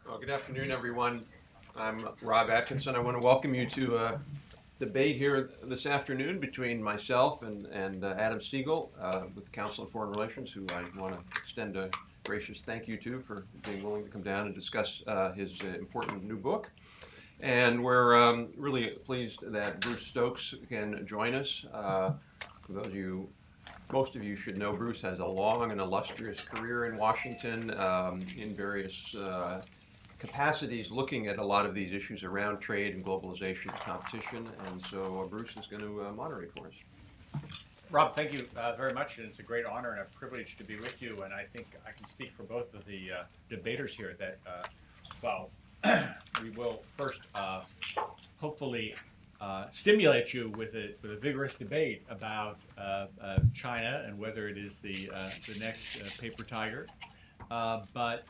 Well, good afternoon, everyone. I'm Rob Atkinson. I want to welcome you to a debate here this afternoon between myself and Adam Segal with the Council on Foreign Relations, who I want to extend a gracious thank you to for being willing to come down and discuss his important new book. And we're really pleased that Bruce Stokes can join us. For those of you Most of you should know Bruce has a long and illustrious career in Washington in various capacities, looking at a lot of these issues around trade and globalization and competition. And so Bruce is going to moderate for us. Rob, thank you very much, and it's a great honor and a privilege to be with you. And I think I can speak for both of the debaters here that, well, we will first hopefully stimulate you with a vigorous debate about China and whether it is the next paper tiger. But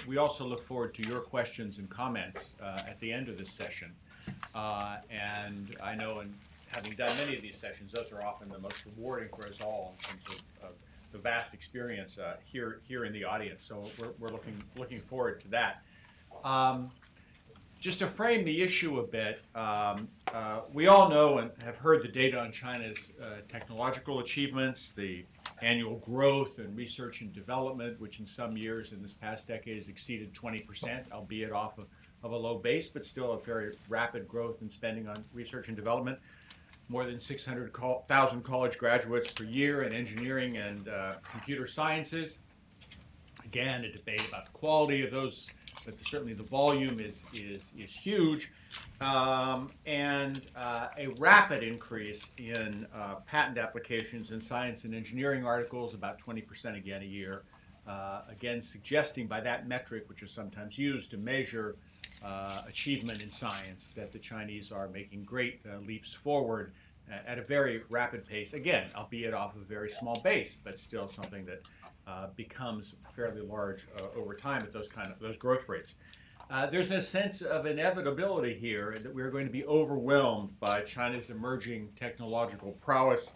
we also look forward to your questions and comments at the end of this session. And I know, in having done many of these sessions, those are often the most rewarding for us all in terms of the vast experience here in the audience. So we're looking forward to that. Just to frame the issue a bit, we all know and have heard the data on China's technological achievements, the annual growth in research and development, which in some years in this past decade has exceeded 20%, albeit off of a low base, but still a very rapid growth in spending on research and development. More than 600,000 college graduates per year in engineering and computer sciences. Again, a debate about the quality of those, but certainly the volume is huge, and a rapid increase in patent applications in science and engineering articles, about 20% again a year. Again, suggesting by that metric, which is sometimes used to measure achievement in science, that the Chinese are making great leaps forward at a very rapid pace. Again, albeit off of a very small base, but still something that becomes fairly large over time at those growth rates. There's a sense of inevitability here that we're going to be overwhelmed by China's emerging technological prowess.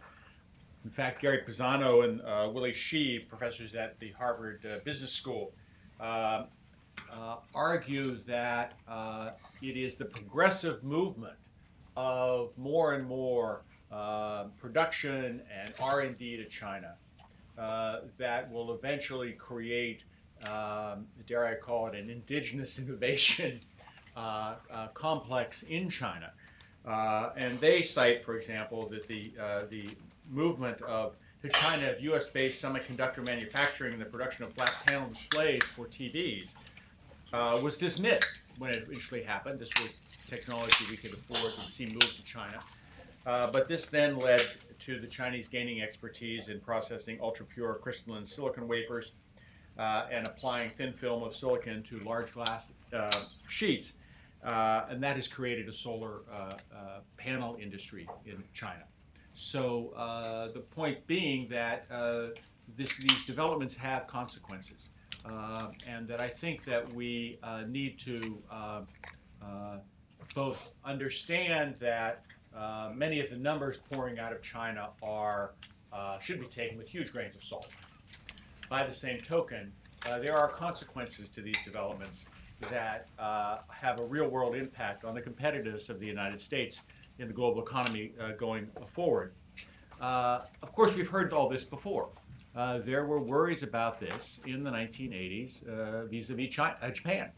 In fact, Gary Pisano and Willie Shih, professors at the Harvard Business School, argue that it is the progressive movement of more and more production and R&D to China that will eventually create, dare I call it, an indigenous innovation complex in China. And they cite, for example, that the movement to China of U.S.-based semiconductor manufacturing and the production of flat panel displays for TVs was dismissed when it initially happened. This was technology we could afford to see move to China. But this then led to the Chinese gaining expertise in processing ultra-pure crystalline silicon wafers and applying thin film of silicon to large glass sheets. And that has created a solar panel industry in China. So the point being that these developments have consequences. And that I think that we need to both understand that many of the numbers pouring out of China should be taken with huge grains of salt. By the same token, there are consequences to these developments that have a real-world impact on the competitiveness of the United States in the global economy going forward. Of course, we've heard all this before. There were worries about this in the 1980s vis-a-vis Japan.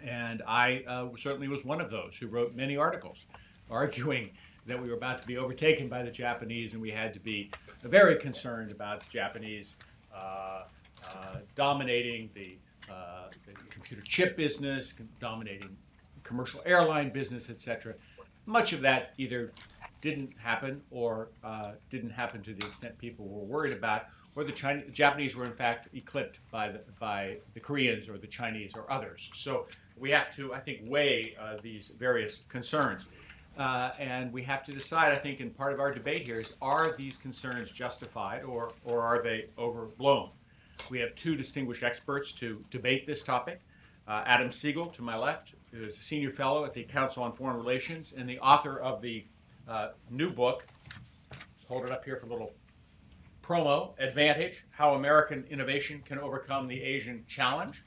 And I certainly was one of those who wrote many articles arguing that we were about to be overtaken by the Japanese and we had to be very concerned about the Japanese dominating the computer chip business, dominating commercial airline business, etc. Much of that either didn't happen or didn't happen to the extent people were worried about, or the Japanese were in fact eclipsed by the Koreans or the Chinese or others. So we have to, I think, weigh these various concerns. And we have to decide, I think, in part of our debate here is, are these concerns justified or are they overblown? We have two distinguished experts to debate this topic. Adam Segal, to my left, who is a Senior Fellow at the Council on Foreign Relations and the author of the new book, hold it up here for a little promo, Advantage, How American Innovation Can Overcome the Asian Challenge.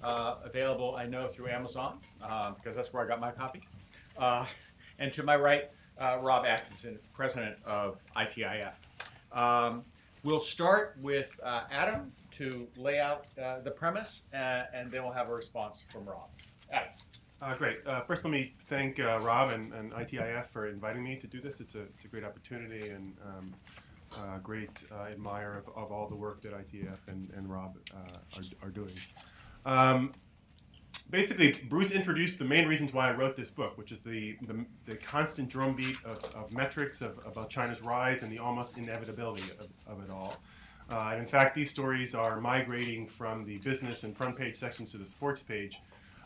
available, I know, through Amazon, because that's where I got my copy. And to my right, Rob Atkinson, president of ITIF. We'll start with Adam to lay out the premise, and then we'll have a response from Rob. Adam. Great. First, let me thank Rob and ITIF for inviting me to do this. It's a great opportunity and great admirer of all the work that ITIF and Rob are doing. Basically, Bruce introduced the main reasons why I wrote this book, which is the constant drumbeat of metrics about China's rise and the almost inevitability of it all. And in fact, these stories are migrating from the business and front page sections to the sports page.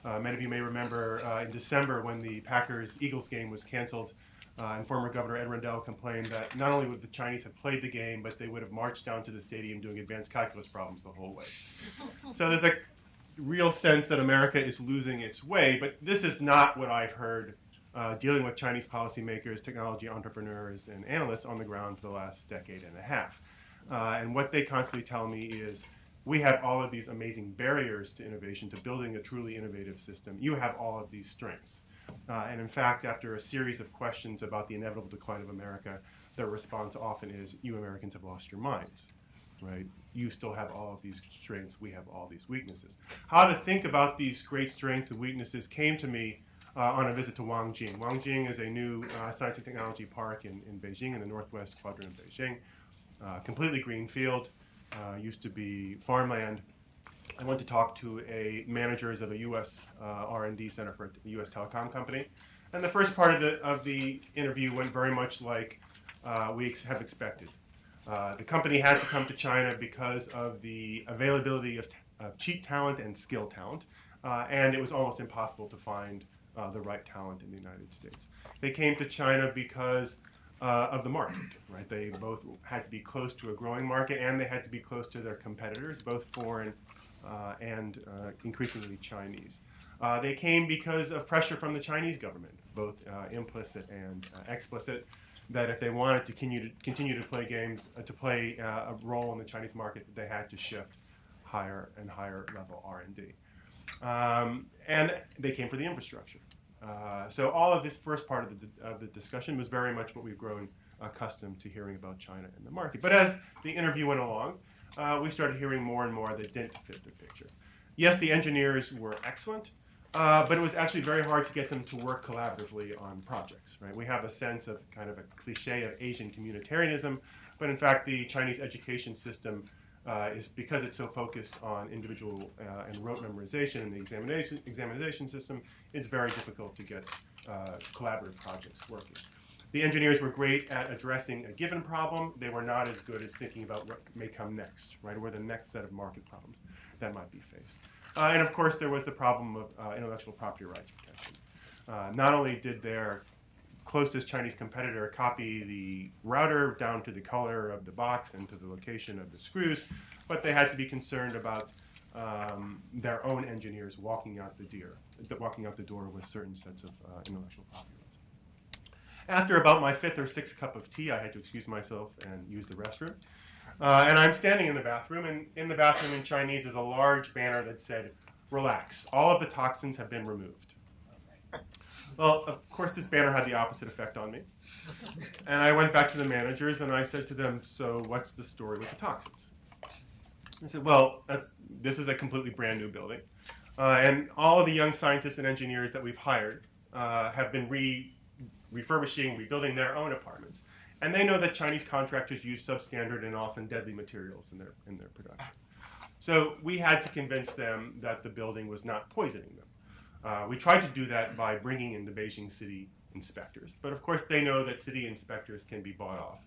Many of you may remember in December when the Packers-Eagles game was canceled, and former Governor Ed Rendell complained that not only would the Chinese have played the game, but they would have marched down to the stadium doing advanced calculus problems the whole way. So there's a real sense that America is losing its way, but this is not what I've heard dealing with Chinese policymakers, technology entrepreneurs, and analysts on the ground for the last decade and a half. And what they constantly tell me is, we have all of these amazing barriers to innovation, to building a truly innovative system. You have all of these strengths. And in fact, after a series of questions about the inevitable decline of America, their response often is, you Americans have lost your minds, right? You still have all of these strengths, we have all these weaknesses. How to think about these great strengths and weaknesses came to me on a visit to Wangjing. Wangjing is a new science and technology park in Beijing, in the northwest quadrant of Beijing. Completely green field, used to be farmland. I went to talk to managers of a U.S. R&D center for a U.S. telecom company. And the first part of the interview went very much like we have expected. The company had to come to China because of the availability of cheap talent and skilled talent, and it was almost impossible to find the right talent in the United States. They came to China because of the market, right? They both had to be close to a growing market, and they had to be close to their competitors, both foreign and increasingly Chinese. They came because of pressure from the Chinese government, both implicit and explicit, that if they wanted to continue to play games, to play a role in the Chinese market, they had to shift higher and higher level R&D. And they came for the infrastructure. So all of this first part of the discussion was very much what we've grown accustomed to hearing about China and the market. But as the interview went along, we started hearing more and more that didn't fit the picture. Yes, the engineers were excellent, but it was actually very hard to get them to work collaboratively on projects, right? We have a sense of kind of a cliche of Asian communitarianism, but in fact the Chinese education system is, because it's so focused on individual and rote memorization in the examination system, it's very difficult to get collaborative projects working. The engineers were great at addressing a given problem. They were not as good as thinking about what may come next, right, or the next set of market problems that might be faced. And of course, there was the problem of intellectual property rights protection. Not only did their closest Chinese competitor copy the router down to the color of the box and to the location of the screws, but they had to be concerned about their own engineers walking out the door with certain sets of intellectual property rights. After about my fifth or sixth cup of tea, I had to excuse myself and use the restroom. And I'm standing in the bathroom, and in the bathroom in Chinese is a large banner that said, "Relax, all of the toxins have been removed." Well, of course, this banner had the opposite effect on me. And I went back to the managers and I said to them, "So what's the story with the toxins?" They said, "Well, this is a completely brand new building. And all of the young scientists and engineers that we've hired have been refurbishing, rebuilding their own apartments. And they know that Chinese contractors use substandard and often deadly materials in their production. So we had to convince them that the building was not poisoning them. We tried to do that by bringing in the Beijing city inspectors. But of course, they know that city inspectors can be bought off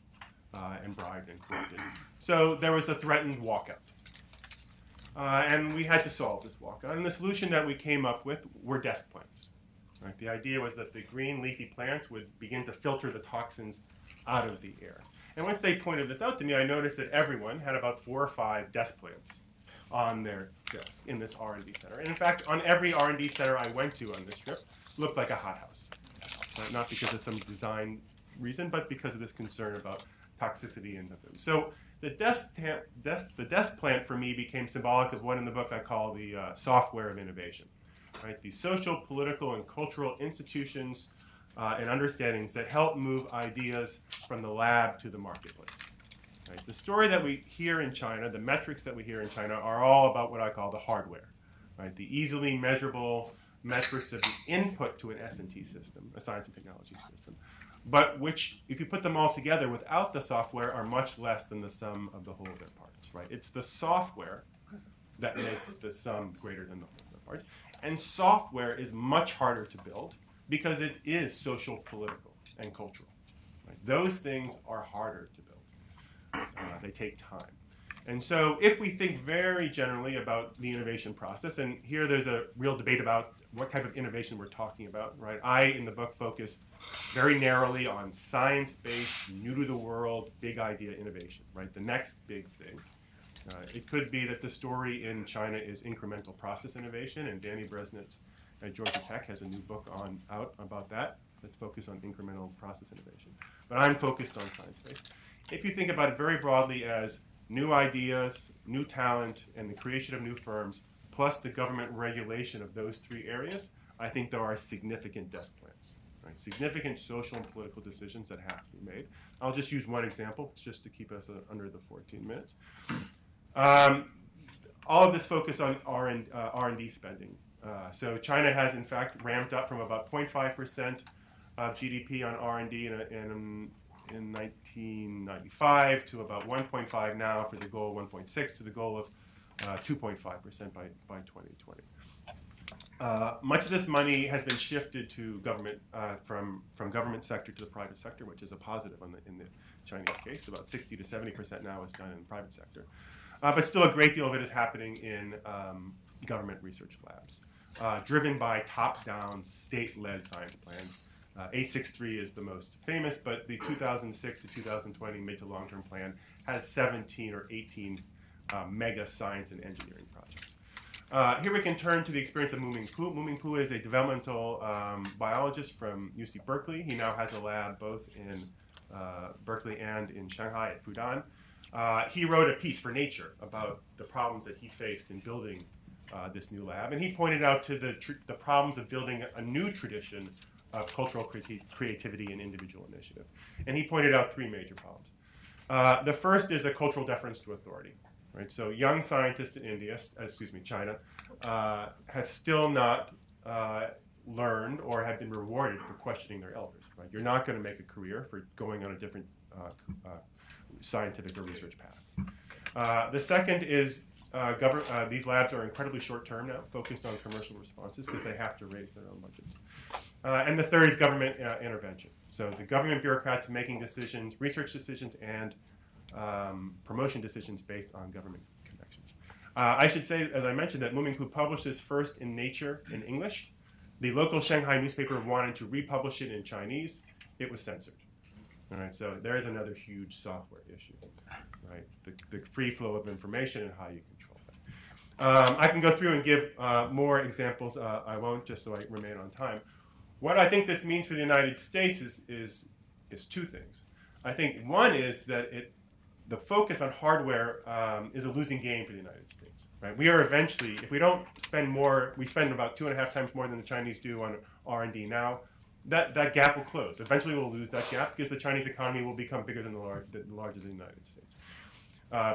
and bribed and corrupted. So there was a threatened walkout. And we had to solve this walkout. And the solution that we came up with were desk plants. Right? The idea was that the green leafy plants would begin to filter the toxins out of the air. And once they pointed this out to me, I noticed that everyone had about 4 or 5 desk plants on their desks in this R&D center. And in fact, on every R&D center I went to on this trip, looked like a hothouse. Not because of some design reason, but because of this concern about toxicity and the food. So the desk plant for me became symbolic of what in the book I call the software of innovation. Right? The social, political, and cultural institutions and understandings that help move ideas from the lab to the marketplace. Right? The story that we hear in China, the metrics that we hear in China, are all about what I call the hardware. Right? The easily measurable metrics of the input to an S&T system, a science and technology system, but which, if you put them all together without the software, are much less than the sum of the whole of their parts. Right? It's the software that makes the sum greater than the whole of their parts. And software is much harder to build because it is social, political, and cultural. Right? Those things are harder to build. They take time. And so if we think very generally about the innovation process, and here there's a real debate about what type of innovation we're talking about, right? I, in the book, focus very narrowly on science-based, new-to-the-world, big idea innovation, right? The next big thing. It could be that the story in China is incremental process innovation, and Danny Bresnitz at Georgia Tech has a new book out about that. Let's focus on incremental process innovation. But I'm focused on science-based. If you think about it very broadly as new ideas, new talent, and the creation of new firms, plus the government regulation of those three areas, I think there are significant desk plans, right? Significant social and political decisions that have to be made. I'll just use one example, just to keep us under the 14 minutes. All of this focus on R&D spending. So China has, in fact, ramped up from about 0.5% of GDP on R&D in 1995 to about 1.5 now, for the goal of 1.6 to the goal of 2.5% by 2020. Much of this money has been shifted to government, from government sector to the private sector, which is a positive in the Chinese case. About 60 to 70% now is done in the private sector. But still a great deal of it is happening in government research labs, driven by top-down, state-led science plans. 863 is the most famous, but the 2006 to 2020 mid to long-term plan has 17 or 18 mega science and engineering projects. Here we can turn to the experience of Muming Pu. Muming Pu is a developmental biologist from UC Berkeley. He now has a lab both in Berkeley and in Shanghai at Fudan. He wrote a piece for Nature about the problems that he faced in building this new lab, and he pointed out to the problems of building a new tradition of cultural creativity and individual initiative. And he pointed out three major problems. The first is a cultural deference to authority. Right? So young scientists in China, have still not learned or have been rewarded for questioning their elders. Right? You're not going to make a career for going on a different scientific or research path. The second is these labs are incredibly short-term now, focused on commercial responses because they have to raise their own budgets. And the third is government intervention. So the government bureaucrats making decisions, research decisions, and promotion decisions based on government connections. I should say, as I mentioned, that Muming Pu published this first in Nature in English. The local Shanghai newspaper wanted to republish it in Chinese. It was censored. All right, so there's another huge software issue, right? The free flow of information and how you control that. I can go through and give more examples. I won't, just so I remain on time. What I think this means for the United States is two things. I think one is that the focus on hardware is a losing game for the United States. Right? We are eventually, if we don't spend more, we spend about 2.5 times more than the Chinese do on R&D now. That gap will close. Eventually, we'll lose that gap because the Chinese economy will become bigger than the larger than the United States.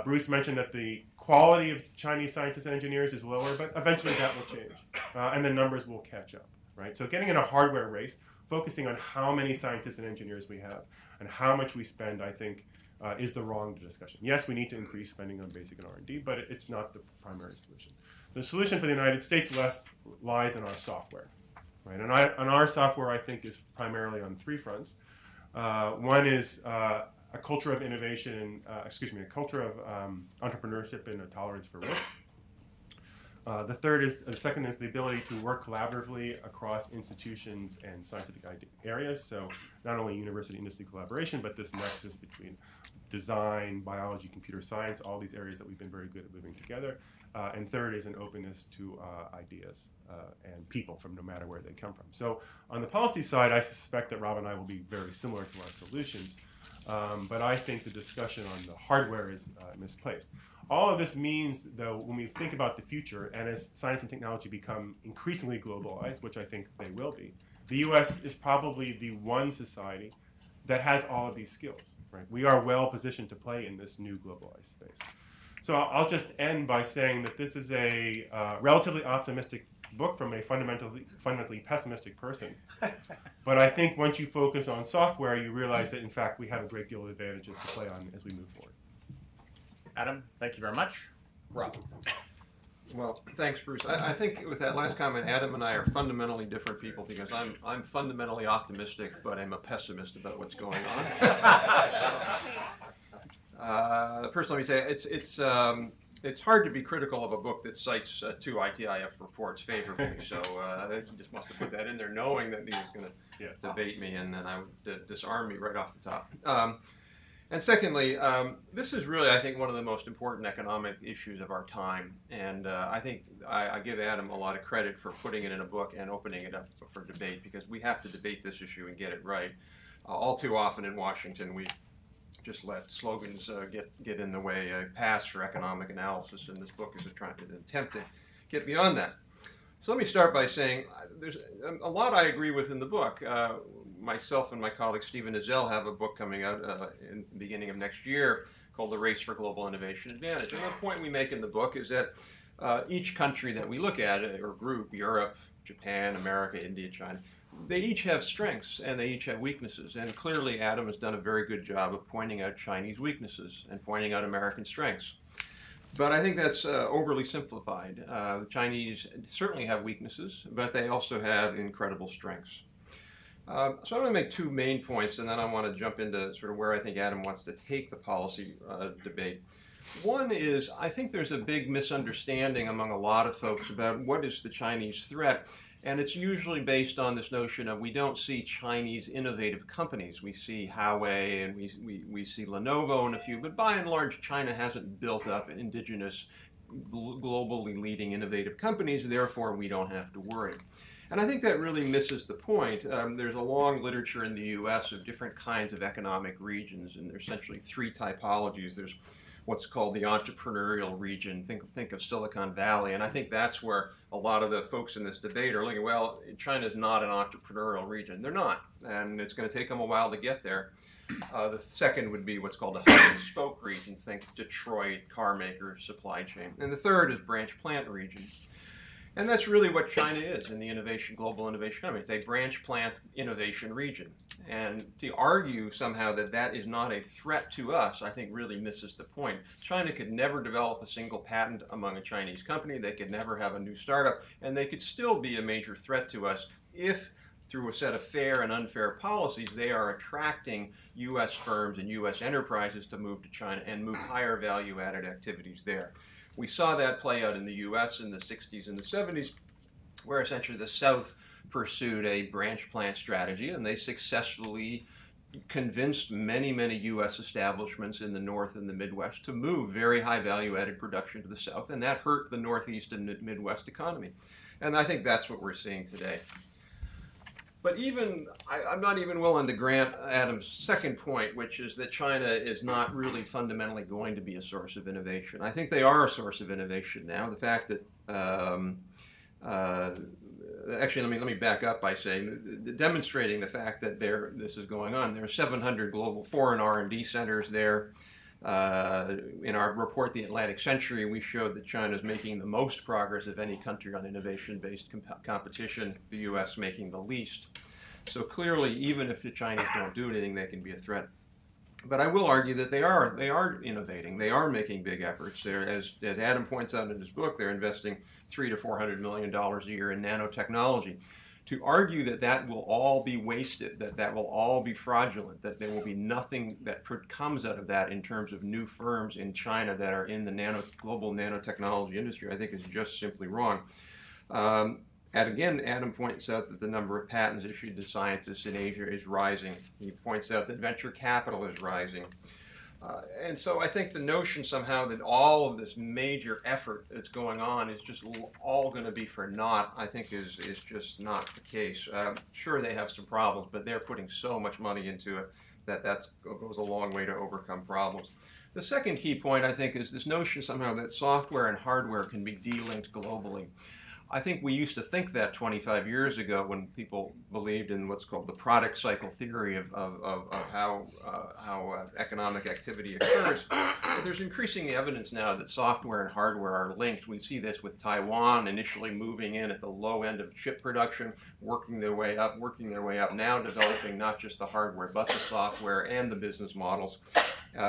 Bruce mentioned that the quality of Chinese scientists and engineers is lower, but eventually that will change, and the numbers will catch up. Right? So, getting in a hardware race, focusing on how many scientists and engineers we have and how much we spend, I think, is the wrong discussion. Yes, we need to increase spending on basic and R&D, but it's not the primary solution. The solution for the United States lies in our software. Right? And our software, I think, is primarily on three fronts. One is a culture of innovation, a culture of entrepreneurship and a tolerance for risk. The second is the ability to work collaboratively across institutions and scientific areas. So not only university-industry collaboration, but this nexus between design, biology, computer science, all these areas that we've been very good at living together. And third is an openness to ideas and people from no matter where they come from. So on the policy side, I suspect that Rob and I will be very similar to our solutions. But I think the discussion on the hardware is misplaced. All of this means, though, when we think about the future, and as science and technology become increasingly globalized, which I think they will be, the U.S. is probably the one society that has all of these skills. Right? We are well positioned to play in this new globalized space. So I'll just end by saying that this is a relatively optimistic book from a fundamentally pessimistic person. But I think once you focus on software, you realize that, in fact, we have a great deal of advantages to play on as we move forward. Adam, thank you very much. Rob. Well, thanks, Bruce. I think with that last comment, Adam and I are fundamentally different people because I'm fundamentally optimistic, but I'm a pessimist about what's going on. First, let me say it's hard to be critical of a book that cites two ITIF reports favorably. So you just must have put that in there, knowing that he was going to debate me, and then I would disarm me right off the top. And secondly, this is really, I think, one of the most important economic issues of our time. And I think I give Adam a lot of credit for putting it in a book and opening it up for debate, because we have to debate this issue and get it right. All too often in Washington, we just let slogans get in the way. A pass for economic analysis, and this book is an attempt to get beyond that. So let me start by saying there's a lot I agree with in the book. Myself and my colleague Stephen Ezell have a book coming out in the beginning of next year called The Race for Global Innovation Advantage. And the point we make in the book is that each country that we look at, or group, Europe, Japan, America, India, China, they each have strengths and they each have weaknesses. And clearly Adam has done a very good job of pointing out Chinese weaknesses and pointing out American strengths. But I think that's overly simplified. The Chinese certainly have weaknesses, but they also have incredible strengths. So I'm going to make two main points, and then I want to jump into sort of where I think Adam wants to take the policy debate. One is, I think there's a big misunderstanding among a lot of folks about what is the Chinese threat, and it's usually based on this notion of we don't see Chinese innovative companies. We see Huawei and we see Lenovo and a few, but by and large, China hasn't built up indigenous, globally leading innovative companies, therefore we don't have to worry. And I think that really misses the point. There's a long literature in the U.S. of different kinds of economic regions, and there's essentially three typologies. There's what's called the entrepreneurial region. Think of Silicon Valley, and I think that's where a lot of the folks in this debate are looking, well, China's not an entrepreneurial region. They're not, and it's going to take them a while to get there. The second would be what's called a hub and spoke region. Think Detroit, car makers, supply chain. And the third is branch plant region. And that's really what China is in the global innovation economy. It's a branch plant innovation region. And to argue somehow that that is not a threat to us, I think really misses the point. China could never develop a single patent among a Chinese company. They could never have a new startup. And they could still be a major threat to us if, through a set of fair and unfair policies, they are attracting U.S. firms and U.S. enterprises to move to China and move higher value-added activities there. We saw that play out in the U.S. in the 60s and the 70s, where essentially the South pursued a branch plant strategy, and they successfully convinced many, many U.S. establishments in the North and the Midwest to move very high value-added production to the South, and that hurt the Northeast and Midwest economy. And I think that's what we're seeing today. But I'm not even willing to grant Adam's second point, which is that China is not really fundamentally going to be a source of innovation. I think they are a source of innovation now. The fact that, actually, let me back up by saying, demonstrating the fact that this is going on. There are 700 global foreign R&D centers there. In our report, The Atlantic Century, we showed that China is making the most progress of any country on innovation-based competition, the U.S. making the least. So clearly, even if the Chinese don't do anything, they can be a threat. But I will argue that they are innovating. They are making big efforts. As Adam points out in his book, they're investing $300 to $400 million a year in nanotechnology. To argue that that will all be wasted, that will all be fraudulent, that there will be nothing that comes out of that in terms of new firms in China that are in the global nanotechnology industry, I think is just simply wrong. And again, Adam points out that the number of patents issued to scientists in Asia is rising. He points out that venture capital is rising. And so I think the notion somehow that all of this major effort that's going on is just all going to be for naught, I think is just not the case. Sure, they have some problems, but they're putting so much money into it that goes a long way to overcome problems. The second key point, I think, is this notion somehow that software and hardware can be delinked globally. I think we used to think that 25 years ago when people believed in what's called the product cycle theory of how economic activity occurs. But there's increasing evidence now that software and hardware are linked. We see this with Taiwan initially moving in at the low end of chip production, working their way up, now developing not just the hardware but the software and the business models.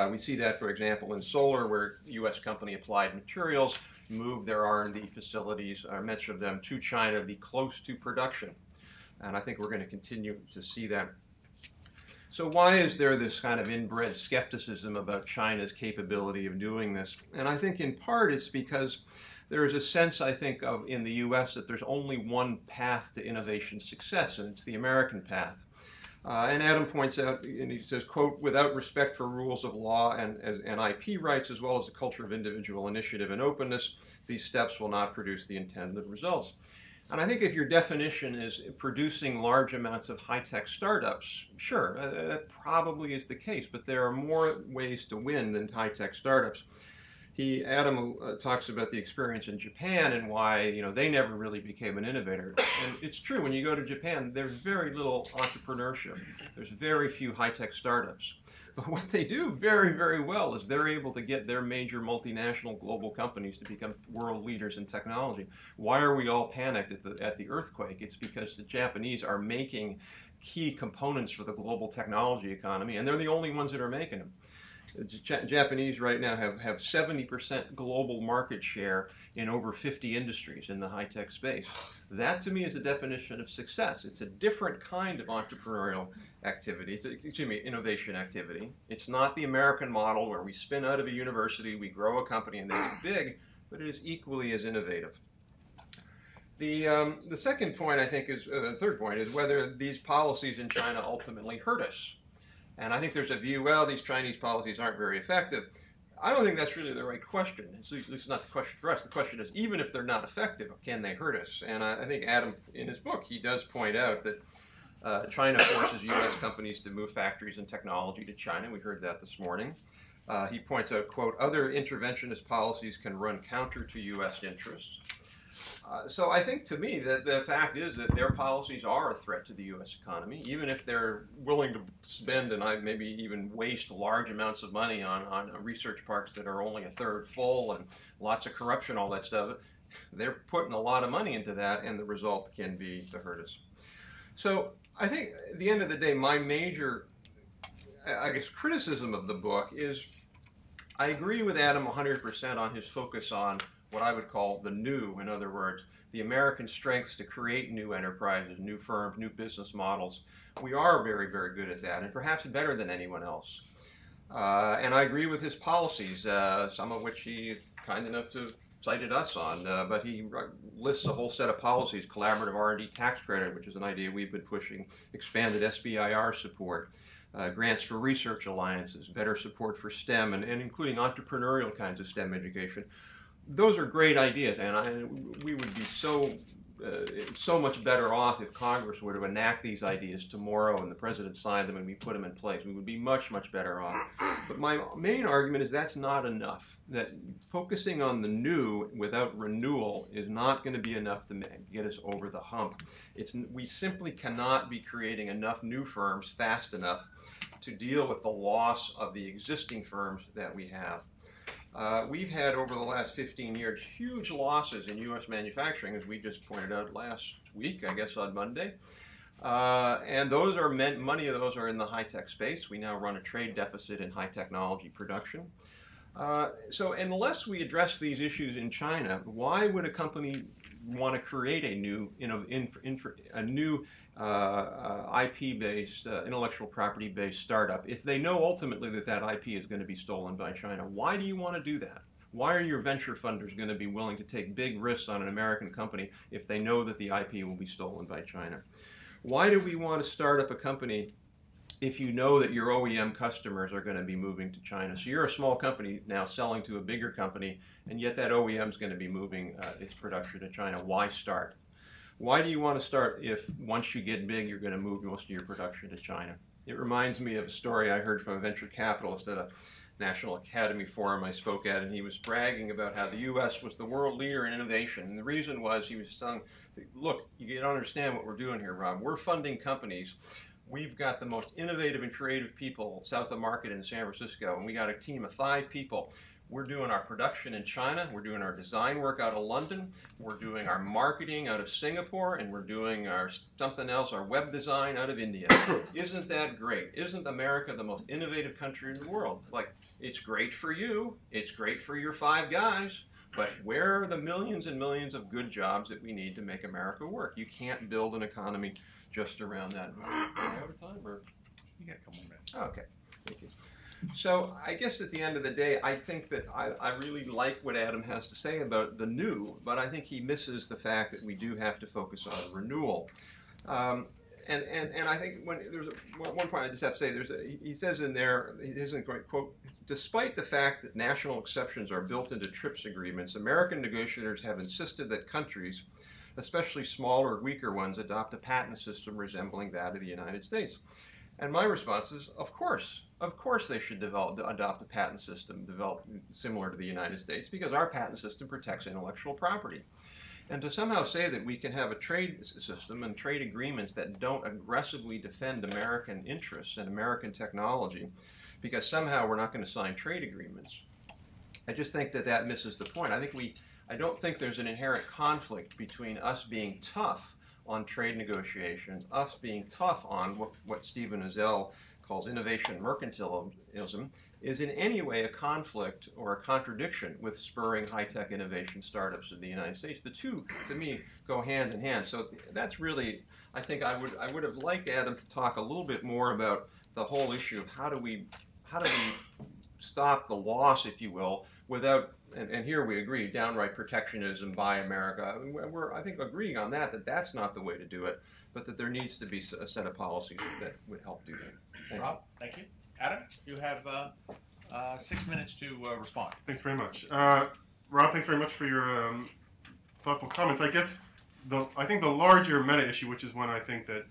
We see that, for example, in solar, where U.S. company Applied Materials moved their R&D facilities, much of them, to China to be close to production. And I think we're going to continue to see that. So why is there this kind of inbred skepticism about China's capability of doing this? And I think in part it's because there is a sense, I think, in the U.S. that there's only one path to innovation success, and it's the American path. And Adam points out, and he says, quote, without respect for rules of law and IP rights, as well as a culture of individual initiative and openness, these steps will not produce the intended results. And I think if your definition is producing large amounts of high-tech startups, sure, that probably is the case, but there are more ways to win than high-tech startups. Adam talks about the experience in Japan and why they never really became an innovator. And it's true, when you go to Japan, there's very little entrepreneurship. There's very few high-tech startups. But what they do very, very well is they're able to get their major multinational global companies to become world leaders in technology. Why are we all panicked at the earthquake? It's because the Japanese are making key components for the global technology economy, and they're the only ones that are making them. The Japanese right now have 70% global market share in over 50 industries in the high-tech space. That, to me, is a definition of success. It's a different kind of entrepreneurial activity, innovation activity. It's not the American model where we spin out of a university, we grow a company, and they get big, but it is equally as innovative. The second point, I think, the third point, is whether these policies in China ultimately hurt us. And I think there's a view, well, these Chinese policies aren't very effective. I don't think that's really the right question. At least it's not the question for us. The question is, even if they're not effective, can they hurt us? And I think Adam, in his book, he does point out that China forces U.S. companies to move factories and technology to China. We heard that this morning. He points out, quote, other interventionist policies can run counter to U.S. interests. So I think, to me, that the fact is that their policies are a threat to the U.S. economy, even if they're willing to spend and maybe even waste large amounts of money on research parks that are only a third full and lots of corruption, all that stuff. They're putting a lot of money into that, and the result can be to hurt us. So I think, at the end of the day, my major, criticism of the book is I agree with Adam 100% on his focus on what I would call the new, in other words, the American strengths to create new enterprises, new firms, new business models. We are very, very good at that, and perhaps better than anyone else. And I agree with his policies, some of which he is kind enough to cited us on, but he lists a whole set of policies: collaborative R&D tax credit, which is an idea we've been pushing, expanded SBIR support, grants for research alliances, better support for STEM, and including entrepreneurial kinds of STEM education. Those are great ideas, and we would be so much better off if Congress were to enact these ideas tomorrow and the President signed them and we put them in place. We would be much, much better off. But my main argument is that's not enough, that focusing on the new without renewal is not going to be enough to get us over the hump. We simply cannot be creating enough new firms fast enough to deal with the loss of the existing firms that we have. We've had, over the last 15 years, huge losses in U.S. manufacturing, as we just pointed out last week, I guess on Monday. And those are many of those are in the high-tech space. We now run a trade deficit in high technology production. So unless we address these issues in China, why would a company want to create a new, IP-based, intellectual property-based startup if they know ultimately that that IP is going to be stolen by China? Why do you want to do that? Why are your venture funders going to be willing to take big risks on an American company if they know that the IP will be stolen by China? Why do we want to start up a company if you know that your OEM customers are going to be moving to China? So you're a small company now selling to a bigger company, and yet that OEM is going to be moving its production to China. Why start? Why do you want to start if once you get big, you're going to move most of your production to China? It reminds me of a story I heard from a venture capitalist at a National Academy Forum I spoke at, and he was bragging about how the U.S. was the world leader in innovation. And the reason was he was saying, look, you don't understand what we're doing here, Rob. We're funding companies. We've got the most innovative and creative people south of Market in San Francisco, and we got a team of 5 people. We're doing our production in China, we're doing our design work out of London, we're doing our marketing out of Singapore, and we're doing our something else, our web design out of India. Isn't that great? Isn't America the most innovative country in the world? Like, it's great for you, it's great for your 5 guys, but where are the millions and millions of good jobs that we need to make America work? You can't build an economy just around that. Over time, or You got a couple more minutes. oh, okay, thank you. So I guess at the end of the day, I think that I really like what Adam has to say about the new, but I think he misses the fact that we do have to focus on renewal. And I think when there's one point I just have to say, he says in there, he isn't going, quote, despite the fact that national exceptions are built into TRIPS agreements, American negotiators have insisted that countries, especially smaller, weaker ones, adopt a patent system resembling that of the United States. And my response is, of course they should adopt a patent system developed similar to the United States, because our patent system protects intellectual property. And to somehow say that we can have a trade system and trade agreements that don't aggressively defend American interests and American technology, because somehow we're not going to sign trade agreements, I just think that that misses the point. I don't think there's an inherent conflict between us being tough on trade negotiations, us being tough on what Stephen Uzzell calls innovation mercantilism, is in any way a conflict or a contradiction with spurring high-tech innovation startups in the United States. The two, to me, go hand in hand. So that's really, I think I would have liked Adam to talk a little bit more about the whole issue of how do we stop the loss, if you will, without, and here we agree, downright protectionism by America. We're, I think, agreeing on that that's not the way to do it, but that there needs to be a set of policies that would help do that. Rob, thank you. Adam, you have 6 minutes to respond. Thanks very much. Rob, thanks very much for your thoughtful comments. I guess I think the larger meta issue, which is one I think that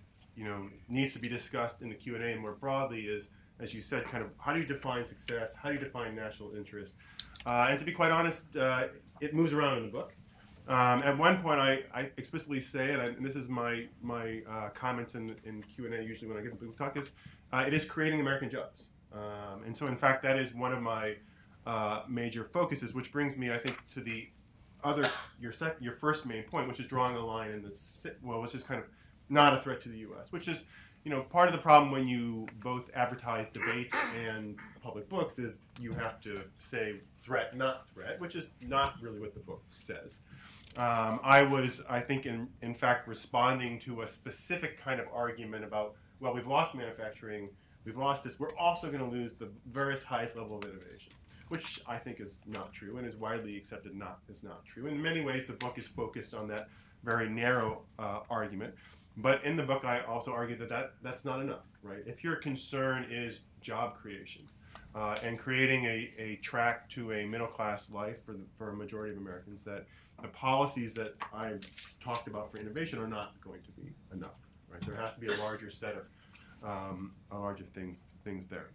needs to be discussed in the Q&A more broadly, is, as you said, kind of how do you define success? How do you define national interest? And to be quite honest, it moves around in the book. At one point, I explicitly say, and this is my comments in Q&A usually when I give a book talk, is it is creating American jobs. And so, in fact, that is one of my major focuses, which brings me, I think, to the your first main point, which is drawing a line in which is kind of not a threat to the U.S., which is, part of the problem when you both advertise debates and public books is you have to say threat, not threat, which is not really what the book says. I was, I think, in fact, responding to a specific kind of argument about, well, we've lost manufacturing, we've lost this, we're also going to lose the very highest level of innovation, which I think is not true and is widely accepted is not true. In many ways, the book is focused on that very narrow argument. But in the book, I also argue that's not enough, right? If your concern is job creation and creating a track to a middle-class life for a majority of Americans, that the policies that I've talked about for innovation are not going to be enough, right? There has to be a larger set of things there.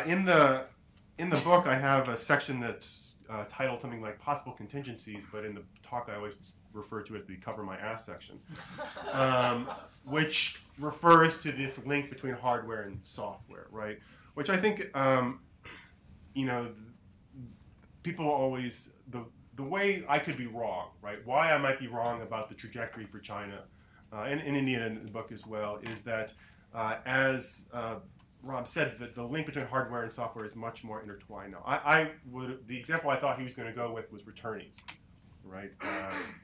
In the book, I have a section that's titled something like possible contingencies, but in the talk I always refer to as the cover my ass section, which refers to this link between hardware and software, right? Which I think, people always, the way I could be wrong, right? Why I might be wrong about the trajectory for China, and in India in the book as well, is that as Rob said, that the link between hardware and software is much more intertwined now. The example I thought he was going to go with was returnees, right?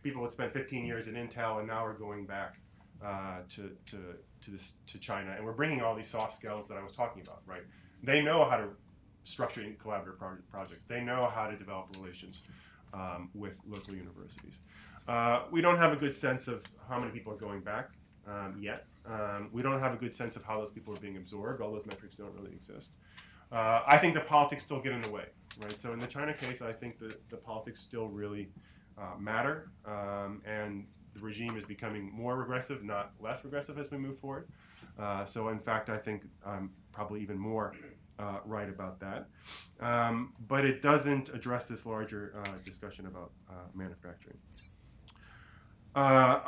People had spent 15 years at Intel and now are going back to China, and we're bringing all these soft skills that I was talking about, right? They know how to structure collaborative projects. They know how to develop relations with local universities. We don't have a good sense of how many people are going back yet. We don't have a good sense of how those people are being absorbed. All those metrics don't really exist. I think the politics still get in the way, right? So in the China case, I think that the politics still really matter, and the regime is becoming more regressive, not less regressive as we move forward. So in fact, I think I'm probably even more right about that. But it doesn't address this larger discussion about manufacturing. I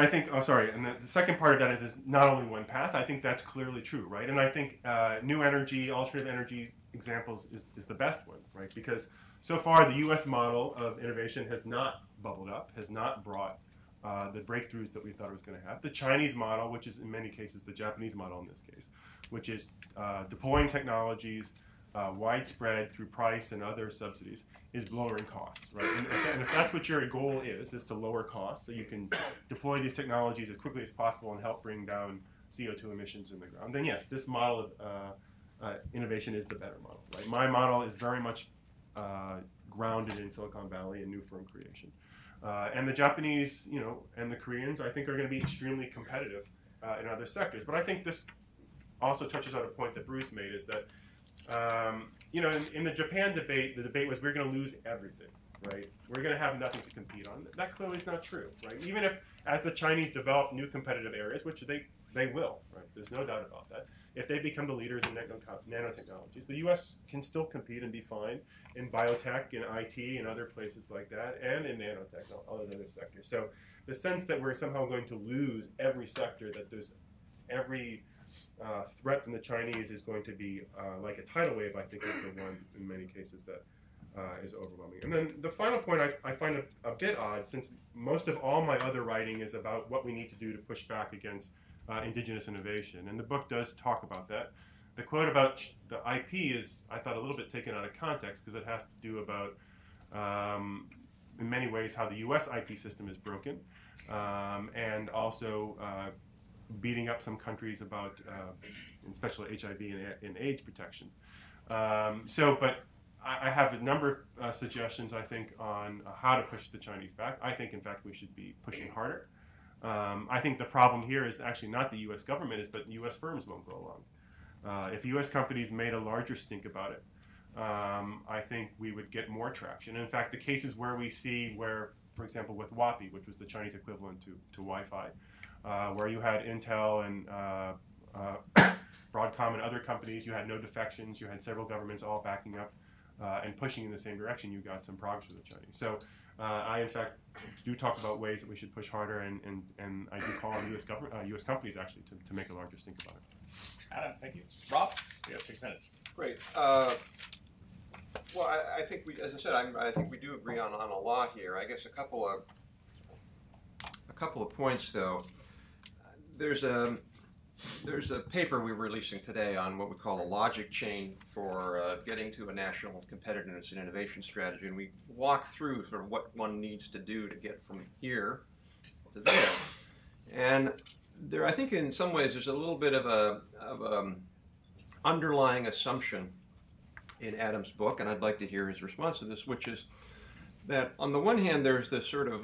think, and the second part of that is not only one path. I think that's clearly true, right? And I think new energy, alternative energy examples is the best one, right? Because so far the U.S. model of innovation has not bubbled up, has not brought the breakthroughs that we thought it was going to have. The Chinese model, which is in many cases the Japanese model in this case, which is deploying technologies widespread through price and other subsidies, is lowering costs, right? And if that's what your goal is to lower costs, so you can deploy these technologies as quickly as possible and help bring down CO2 emissions in the ground, then yes, this model of innovation is the better model, right? My model is very much grounded in Silicon Valley and new firm creation. And the Japanese, and the Koreans, I think, are going to be extremely competitive in other sectors. But I think this also touches on a point that Bruce made, is that in the Japan debate, the debate was we're going to lose everything, right? We're going to have nothing to compete on. That clearly is not true, right? Even if, as the Chinese develop new competitive areas, which they will, right? There's no doubt about that. If they become the leaders in nanotechnologies, the U.S. can still compete and be fine in biotech, in IT, and other places like that, and in nanotech, all those other sectors. So the sense that we're somehow going to lose every sector, that there's every threat from the Chinese is going to be like a tidal wave, I think, is the one in many cases that is overwhelming. And then the final point I find a bit odd, since most of all my other writing is about what we need to do to push back against indigenous innovation. And the book does talk about that. The quote about the IP is, I thought, a little bit taken out of context, because it has to do about, in many ways, how the U.S. IP system is broken, and also beating up some countries about, especially HIV and AIDS protection. But I have a number of suggestions, I think, on how to push the Chinese back. I think, in fact, we should be pushing harder. I think the problem here is actually not the U.S. government, but U.S. firms won't go along. If U.S. companies made a larger stink about it, I think we would get more traction. And in fact, the cases where we see where, for example, with WAPI, which was the Chinese equivalent to Wi-Fi, where you had Intel and Broadcom and other companies, you had no defections, you had several governments all backing up and pushing in the same direction, you got some progress for the Chinese. So I, in fact, do talk about ways that we should push harder, and I do call on U.S. companies, actually, to make a larger stink about it. Adam, thank you. Rob, we have 6 minutes. Great. Well, I think we, as I said, I think we do agree on a lot here. I guess a couple of points, though. There's a paper we're releasing today on what we call a logic chain for getting to a national competitiveness and innovation strategy, and we walk through sort of what one needs to do to get from here to there. And there, I think, in some ways, there's a little bit of a underlying assumption in Adam's book, and I'd like to hear his response to this, which is that on the one hand, there's this sort of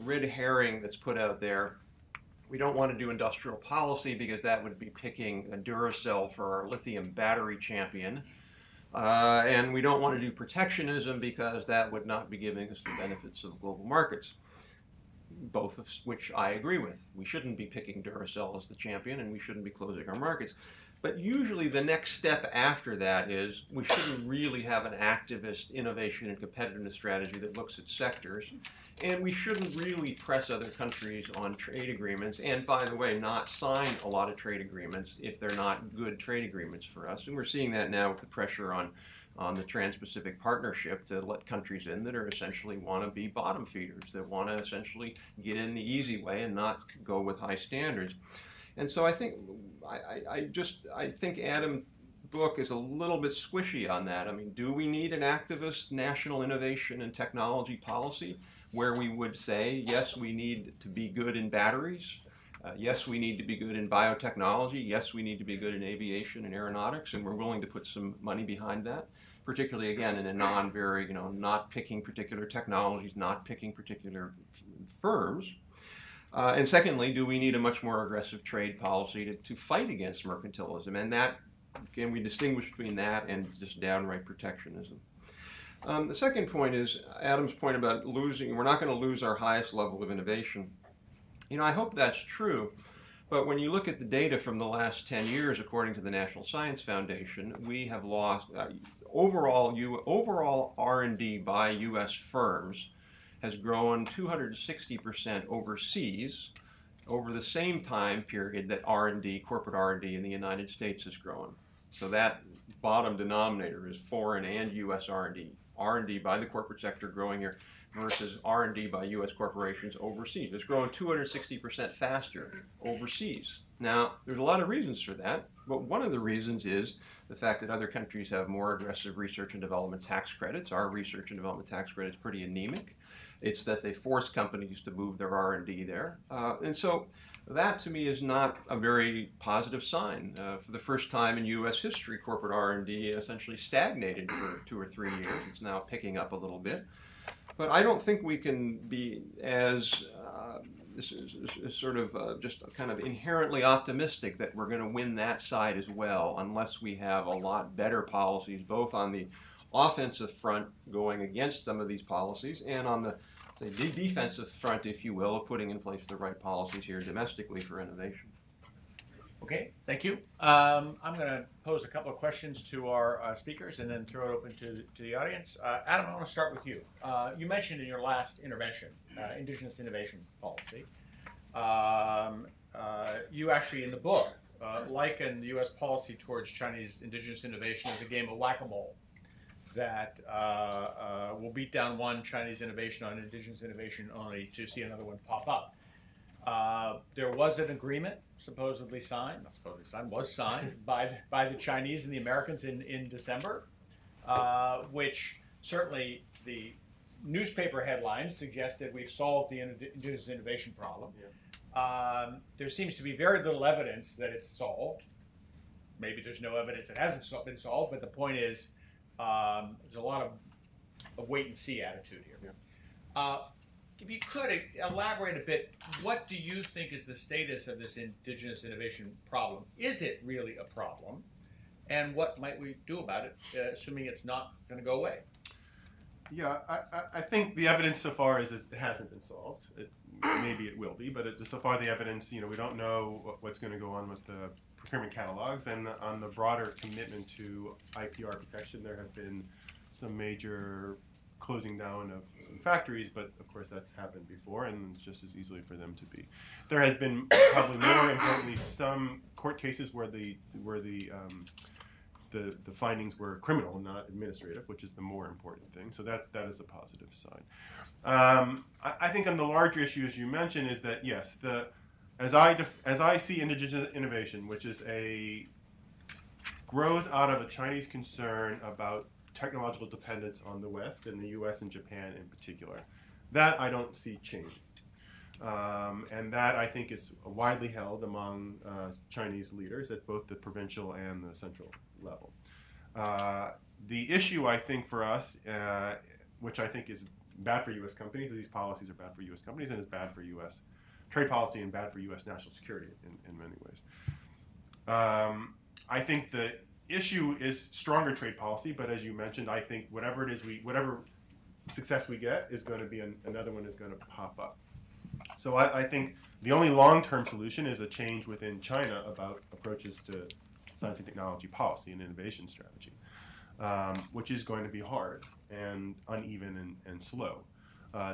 red herring that's put out there. We don't want to do industrial policy because that would be picking a Duracell for our lithium battery champion. And we don't want to do protectionism because that would not be giving us the benefits of global markets, both of which I agree with. We shouldn't be picking Duracell as the champion, and we shouldn't be closing our markets. But usually the next step after that is we shouldn't really have an activist innovation and competitiveness strategy that looks at sectors. And we shouldn't really press other countries on trade agreements, and by the way, not sign a lot of trade agreements if they're not good trade agreements for us. And we're seeing that now with the pressure on the Trans-Pacific Partnership to let countries in that are essentially want to be bottom feeders, that want to essentially get in the easy way and not go with high standards. And so I think I think Adam's book is a little bit squishy on that. I mean, do we need an activist national innovation and technology policy where we would say, yes, we need to be good in batteries, yes, we need to be good in biotechnology, yes, we need to be good in aviation and aeronautics, and we're willing to put some money behind that, particularly, again, in a non-very, not picking particular technologies, not picking particular firms. And secondly, do we need a much more aggressive trade policy to fight against mercantilism? And that, again, we distinguish between that and just downright protectionism. The second point is Adam's point about we're not going to lose our highest level of innovation. I hope that's true, but when you look at the data from the last 10 years, according to the National Science Foundation, we have lost, overall R&D by U.S. firms has grown 260% overseas over the same time period that corporate R&D in the United States has grown. So that bottom denominator is foreign and U.S. R&D. R&D by the corporate sector growing here versus R&D by U.S. corporations overseas. It's growing 260% faster overseas. Now, there's a lot of reasons for that, but one of the reasons is the fact that other countries have more aggressive research and development tax credits. Our research and development tax credit is pretty anemic. It's that they force companies to move their R&D there. And so that, to me, is not a very positive sign. For the first time in U.S. history, corporate R&D essentially stagnated for 2 or 3 years. It's now picking up a little bit. But I don't think we can be as just kind of inherently optimistic that we're going to win that side as well, unless we have a lot better policies, both on the offensive front going against some of these policies and on the defensive front, if you will, of putting in place the right policies here domestically for innovation. Okay, thank you. I'm going to pose a couple of questions to our speakers and then throw it open to the audience. Adam, I want to start with you. You mentioned in your last intervention indigenous innovation policy. You actually, in the book, liken the U.S. policy towards Chinese indigenous innovation as a game of whack-a-mole that will beat down one Chinese innovation on indigenous innovation only to see another one pop up. There was an agreement supposedly signed, was signed by the Chinese and the Americans in December, which certainly the newspaper headlines suggested we've solved the indigenous innovation problem. Yeah. There seems to be very little evidence that it's solved. Maybe there's no evidence it hasn't been solved, but the point is there's a lot of wait-and-see attitude here. Yeah. If you could elaborate a bit, what do you think is the status of this indigenous innovation problem? Is it really a problem? And what might we do about it, assuming it's not going to go away? Yeah, I think the evidence so far is it hasn't been solved. Maybe it will be, but so far the evidence, we don't know what's going to go on with the procurement catalogs. And on the broader commitment to IPR protection, there have been some major closing down of some factories, but of course that's happened before, and it's just as easily for them to be. There has been probably more importantly some court cases where the findings were criminal, not administrative, which is the more important thing. So that is a positive sign. I think on the larger issue, as you mentioned, is that yes, as I see indigenous innovation, which is grows out of a Chinese concern about technological dependence on the West and the U.S. and Japan in particular. That I don't see changing. And that I think is widely held among Chinese leaders at both the provincial and the central level. The issue I think for us, which I think is bad for U.S. companies, these policies are bad for U.S. companies and is bad for U.S. trade policy and bad for U.S. national security in many ways. I think the issue is stronger trade policy, but as you mentioned, I think whatever success we get is going to be another one is going to pop up. So I think the only long-term solution is a change within China about approaches to science and technology policy and innovation strategy, which is going to be hard and uneven and slow.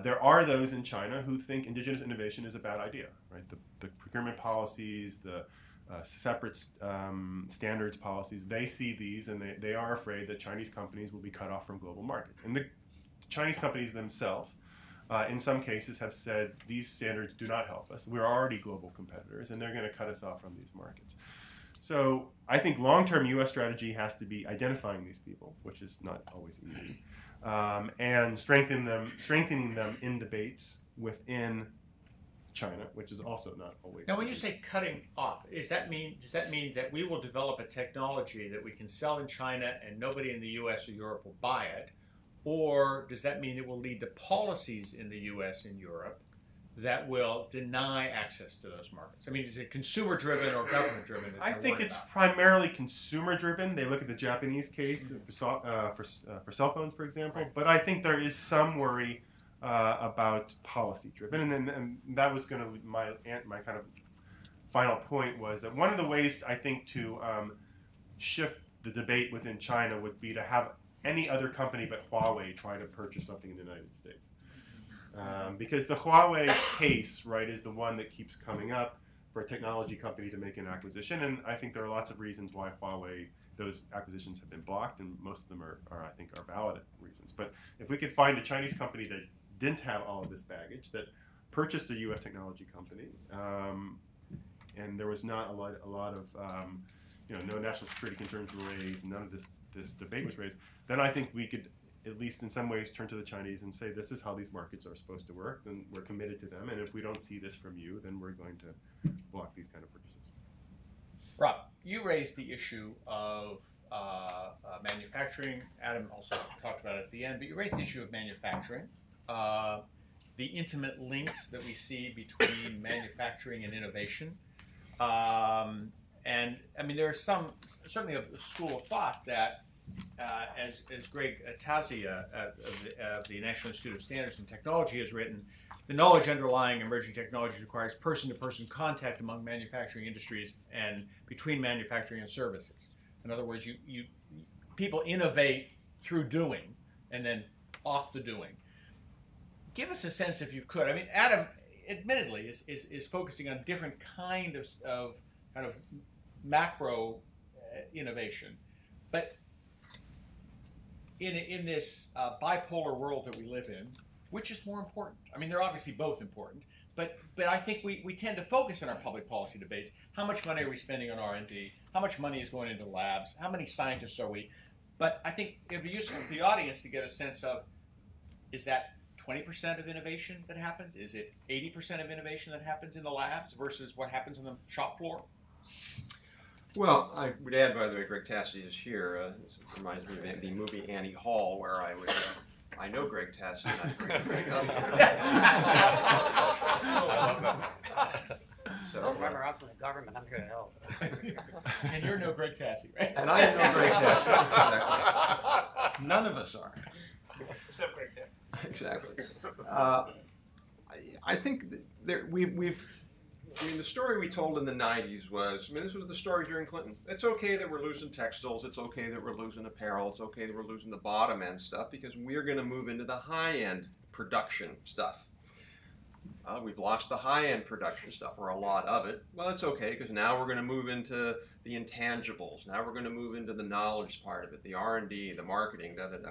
There are those in China who think indigenous innovation is a bad idea, right? The procurement policies, the separate standards policies, they see these and they are afraid that Chinese companies will be cut off from global markets. And the Chinese companies themselves, in some cases, have said these standards do not help us. We're already global competitors and they're going to cut us off from these markets. So I think long-term U.S. strategy has to be identifying these people, which is not always easy, and strengthening them in debates within China, which is also not always. Now, when you say cutting off, does that mean that we will develop a technology that we can sell in China and nobody in the U.S. or Europe will buy it, or does that mean it will lead to policies in the U.S. and Europe that will deny access to those markets? I mean, is it consumer-driven or government-driven? I think it's primarily consumer-driven. They look at the Japanese case for cell phones, for example. Right. But I think there is some worry about policy-driven, and that was going to my kind of final point was that one of the ways I think to shift the debate within China would be to have any other company but Huawei try to purchase something in the United States. Because the Huawei case, right, is the one that keeps coming up for a technology company to make an acquisition, and I think there are lots of reasons why Huawei, those acquisitions have been blocked, and most of them are I think, are valid reasons. But if we could find a Chinese company that didn't have all of this baggage, that purchased a U.S. technology company, and there was not a lot of no national security concerns were raised, none of this debate was raised, then I think we could at least in some ways turn to the Chinese and say, this is how these markets are supposed to work, and we're committed to them, and if we don't see this from you, then we're going to block these kind of purchases. Rob, you raised the issue of manufacturing. Adam also talked about it at the end, but you raised the issue of manufacturing, the intimate links that we see between manufacturing and innovation. And I mean, there is certainly a school of thought that as Greg Tazia of the National Institute of Standards and Technology has written, the knowledge underlying emerging technologies requires person-to-person contact among manufacturing industries and between manufacturing and services. In other words, people innovate through doing and then off the doing. Give us a sense, if you could. I mean, Adam, admittedly, is focusing on different kind of macro innovation, but in this bipolar world that we live in, which is more important? I mean, they're obviously both important, but I think we tend to focus in our public policy debates. How much money are we spending on R&D? How much money is going into labs? How many scientists are we? But I think it would be useful for the audience to get a sense of, is that 20% of innovation that happens? Is it 80% of innovation that happens in the labs versus what happens on the shop floor? Well, I would add, by the way, Greg Tassi is here. This reminds me of the movie Annie Hall, where I know Greg Tassi, and I bring Greg up here. So, don't run around from the government. I'm here to help. And you're no Greg Tassi, right? And I am no Greg Tassi. None of us are. Except Greg Tassi. Exactly. I think that the story we told in the 90s was, this was the story during Clinton. It's okay that we're losing textiles. It's okay that we're losing apparel. It's okay that we're losing the bottom end stuff because we're going to move into the high end production stuff. We've lost the high end production stuff, or a lot of it. Well, it's okay because now we're going to move into the intangibles. Now we're going to move into the knowledge part of it, the R&D, the marketing, da-da-da.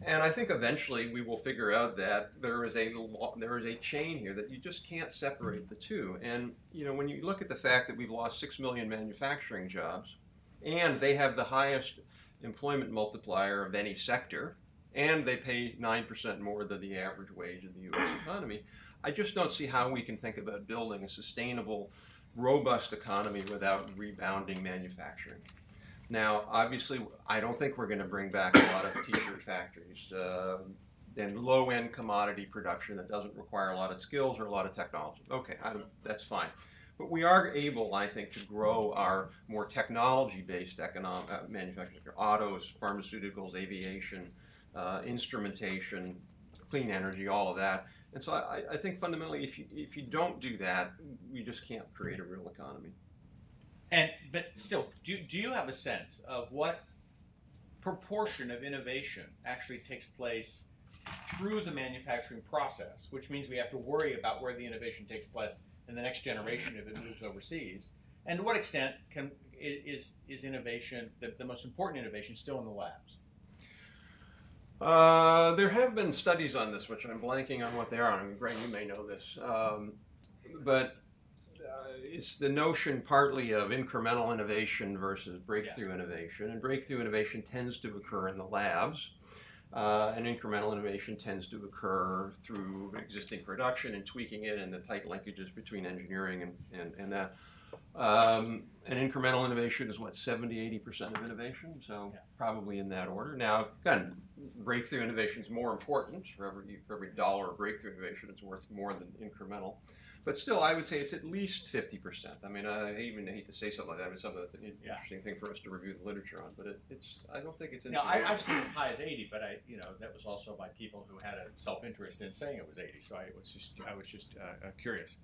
And I think eventually we will figure out that there is a chain here that you just can't separate the two. And when you look at the fact that we've lost 6 million manufacturing jobs, and they have the highest employment multiplier of any sector, and they pay 9% more than the average wage of the U.S. economy, I just don't see how we can think about building a sustainable, robust economy without rebounding manufacturing. Now, obviously, I don't think we're going to bring back a lot of t-shirt factories and low-end commodity production that doesn't require a lot of skills or a lot of technology. Okay, that's fine. But we are able, I think, to grow our more technology-based economic manufacturing, autos, pharmaceuticals, aviation, instrumentation, clean energy, all of that. And so I think fundamentally, if you don't do that, we just can't create a real economy. But still, do you have a sense of what proportion of innovation actually takes place through the manufacturing process, which means we have to worry about where the innovation takes place in the next generation if it moves overseas? And to what extent is innovation, the most important innovation, still in the labs? There have been studies on this, which I'm blanking on what they are. I mean, Greg, you may know this. But it's the notion partly of incremental innovation versus breakthrough innovation. And breakthrough innovation tends to occur in the labs. And incremental innovation tends to occur through existing production and tweaking it and the tight linkages between engineering and that. And incremental innovation is what, 70–80% of innovation? So Yeah. probably in that order. Now, again, breakthrough innovation is more important. For every dollar of breakthrough innovation, it's worth more than incremental. But still, I would say it's at least 50%. I mean, I even hate to say something like that, but it's something that's an interesting thing for us to review the literature on. But I don't think it's. Now, I've seen as high as 80, but that was also by people who had a self-interest in saying it was 80. So I was just curious.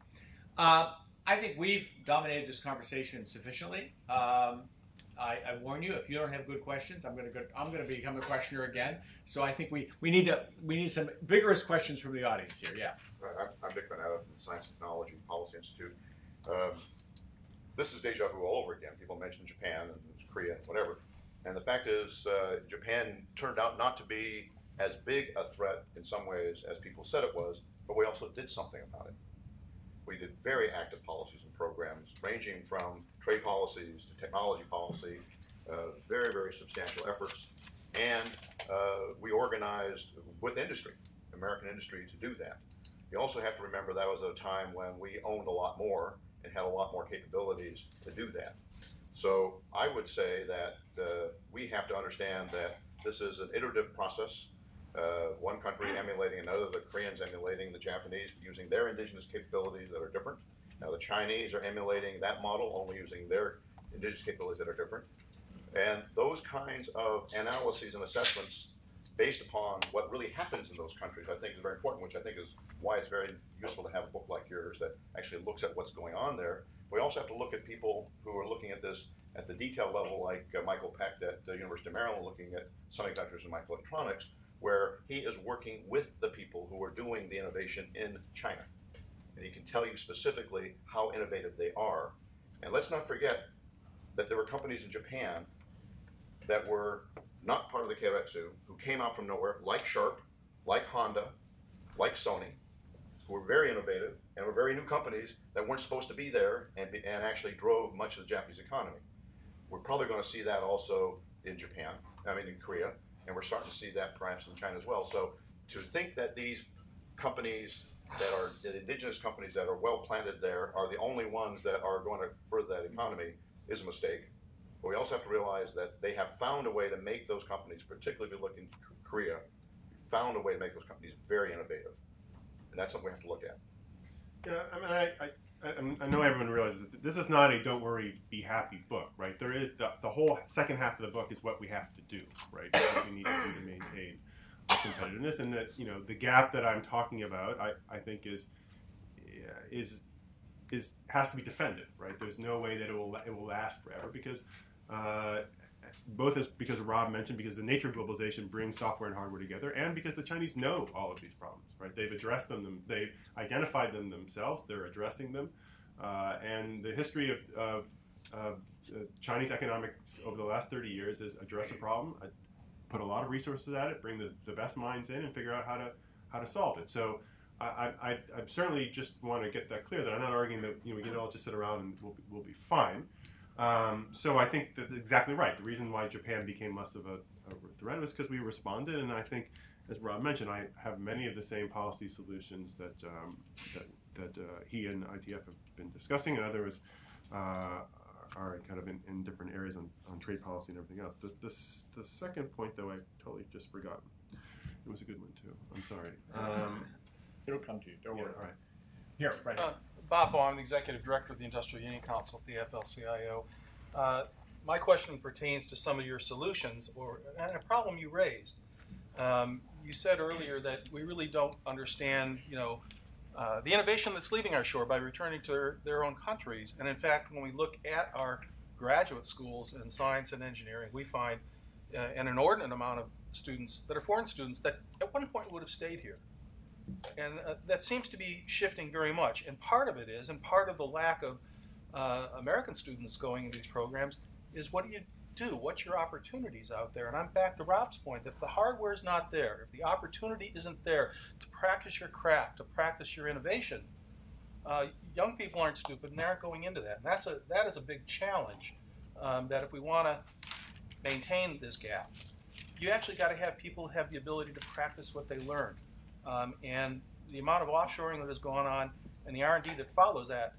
I think we've dominated this conversation sufficiently. I warn you, if you don't have good questions, I'm going to become a questioner again. So I think we need some vigorous questions from the audience here. Yeah. I'm Lipman from the Science, Technology, and Policy Institute. This is deja vu all over again. People mention Japan and Korea and whatever. And the fact is, Japan turned out not to be as big a threat in some ways as people said it was, but we also did something about it. We did very active policies and programs, ranging from trade policies to technology policy, very, very substantial efforts. And we organized with industry, American industry, to do that. You also have to remember that was a time when we owned a lot more and had a lot more capabilities to do that. So I would say that we have to understand that this is an iterative process. One country emulating another, the Koreans emulating the Japanese, using their indigenous capabilities that are different. Now the Chinese are emulating that model, only using their indigenous capabilities that are different. And those kinds of analyses and assessments based upon what really happens in those countries, I think is very important, which I think is why it's very useful to have a book like yours that actually looks at what's going on there. We also have to look at people who are looking at this at the detail level, like Michael Peck at the University of Maryland, looking at semiconductors and microelectronics, where he is working with the people who are doing the innovation in China. And he can tell you specifically how innovative they are. And let's not forget that there were companies in Japan that were not part of the Keiretsu, who came out from nowhere, like Sharp, like Honda, like Sony, who were very innovative and were very new companies that weren't supposed to be there and actually drove much of the Japanese economy. We're probably going to see that also in Japan, in Korea, and we're starting to see that perhaps in China as well. So to think that these companies that are the indigenous companies that are well planted there are the only ones that are going to further that economy is a mistake. But we also have to realize that they have found a way to make those companies, particularly if you look in Korea, found a way to make those companies very innovative. And that's something we have to look at. Yeah, I know everyone realizes that this is not a "Don't worry, be happy" book, right? There is the whole second half of the book is what we have to do, right? What we need to do to maintain our competitiveness, and that the gap that I'm talking about, I think has to be defended, right? There's no way that it will last forever because. Because Rob mentioned, because the nature of globalization brings software and hardware together, and because the Chinese know all of these problems, right? They've addressed them, they've identified them themselves, they're addressing them, and the history of Chinese economics over the last 30 years is address a problem, put a lot of resources at it, bring the best minds in, and figure out how to solve it. So I certainly just want to get that clear, that I'm not arguing that we can all just sit around and we'll be fine. So I think that's exactly right. The reason why Japan became less of a threat was because we responded, and I think, as Rob mentioned, I have many of the same policy solutions that he and ITF have been discussing, and others are kind of in different areas on trade policy and everything else. The second point, though, I totally just forgot. It was a good one too. I'm sorry. It'll come to you. Don't worry. All right. Here, right here. Bob Baum, I'm the Executive Director of the Industrial Union Council at the AFL-CIO. My question pertains to some of your solutions and a problem you raised. You said earlier that we really don't understand, the innovation that's leaving our shore by returning to their own countries. And in fact, when we look at our graduate schools in science and engineering, we find an inordinate amount of students that are foreign students that at one point would have stayed here. And that seems to be shifting very much. And part of it is, and part of the lack of American students going into these programs is, what do you do? What's your opportunities out there? And I'm back to Rob's point. If the hardware is not there, if the opportunity isn't there to practice your craft, to practice your innovation, young people aren't stupid and they aren't going into that. And that is a big challenge, that if we want to maintain this gap, you actually got to have people have the ability to practice what they learn. And the amount of offshoring that has gone on and the R&D that follows that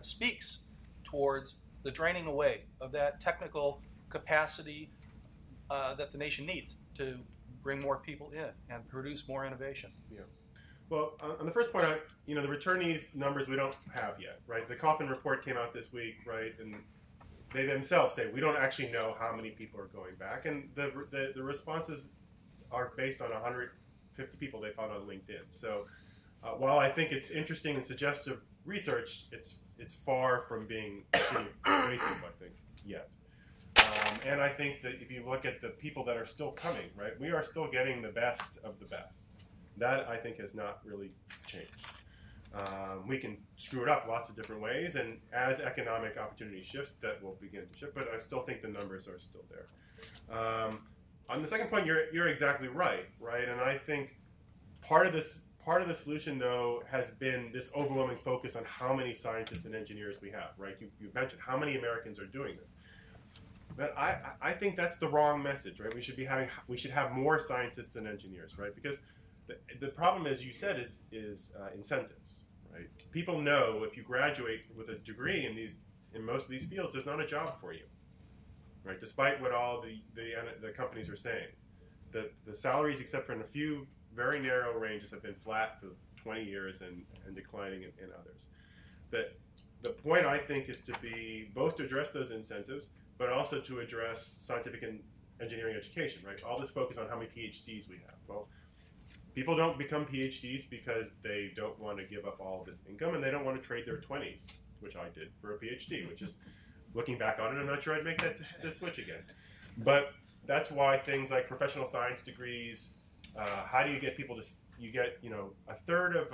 speaks to towards the draining away of that technical capacity that the nation needs to bring more people in and produce more innovation. Yeah. Well, on the first point, the returnees numbers we don't have yet, right? The Kaufman report came out this week, right? And they themselves say we don't actually know how many people are going back, and the responses are based on 150 people they found on LinkedIn. So while I think it's interesting and suggestive research, it's far from being persuasive, I think, yet. And I think that if you look at the people that are still coming, right, we are still getting the best of the best. That, I think, has not really changed. We can screw it up lots of different ways, and as economic opportunity shifts, that will begin to shift, but I still think the numbers are still there. On the second point, you're exactly right? And I think part of the solution, though, has been this overwhelming focus on how many scientists and engineers we have, right? You mentioned how many Americans are doing this. But I think that's the wrong message, right? We should have more scientists and engineers, right? Because the problem, as you said, is incentives, right? People know if you graduate with a degree in most of these fields, there's not a job for you, right? Despite what all the companies are saying, the salaries, except for in a few very narrow ranges, have been flat for 20 years and declining in others. The point, I think, is to be both to address those incentives, but also to address scientific and engineering education, right? All this focus on how many PhDs we have. Well, people don't become PhDs because they don't want to give up all of this income, and they don't want to trade their 20s, which I did, for a PhD, which is, looking back on it, I'm not sure I'd make that switch again. But that's why things like professional science degrees, how do you get people to, you get, a third of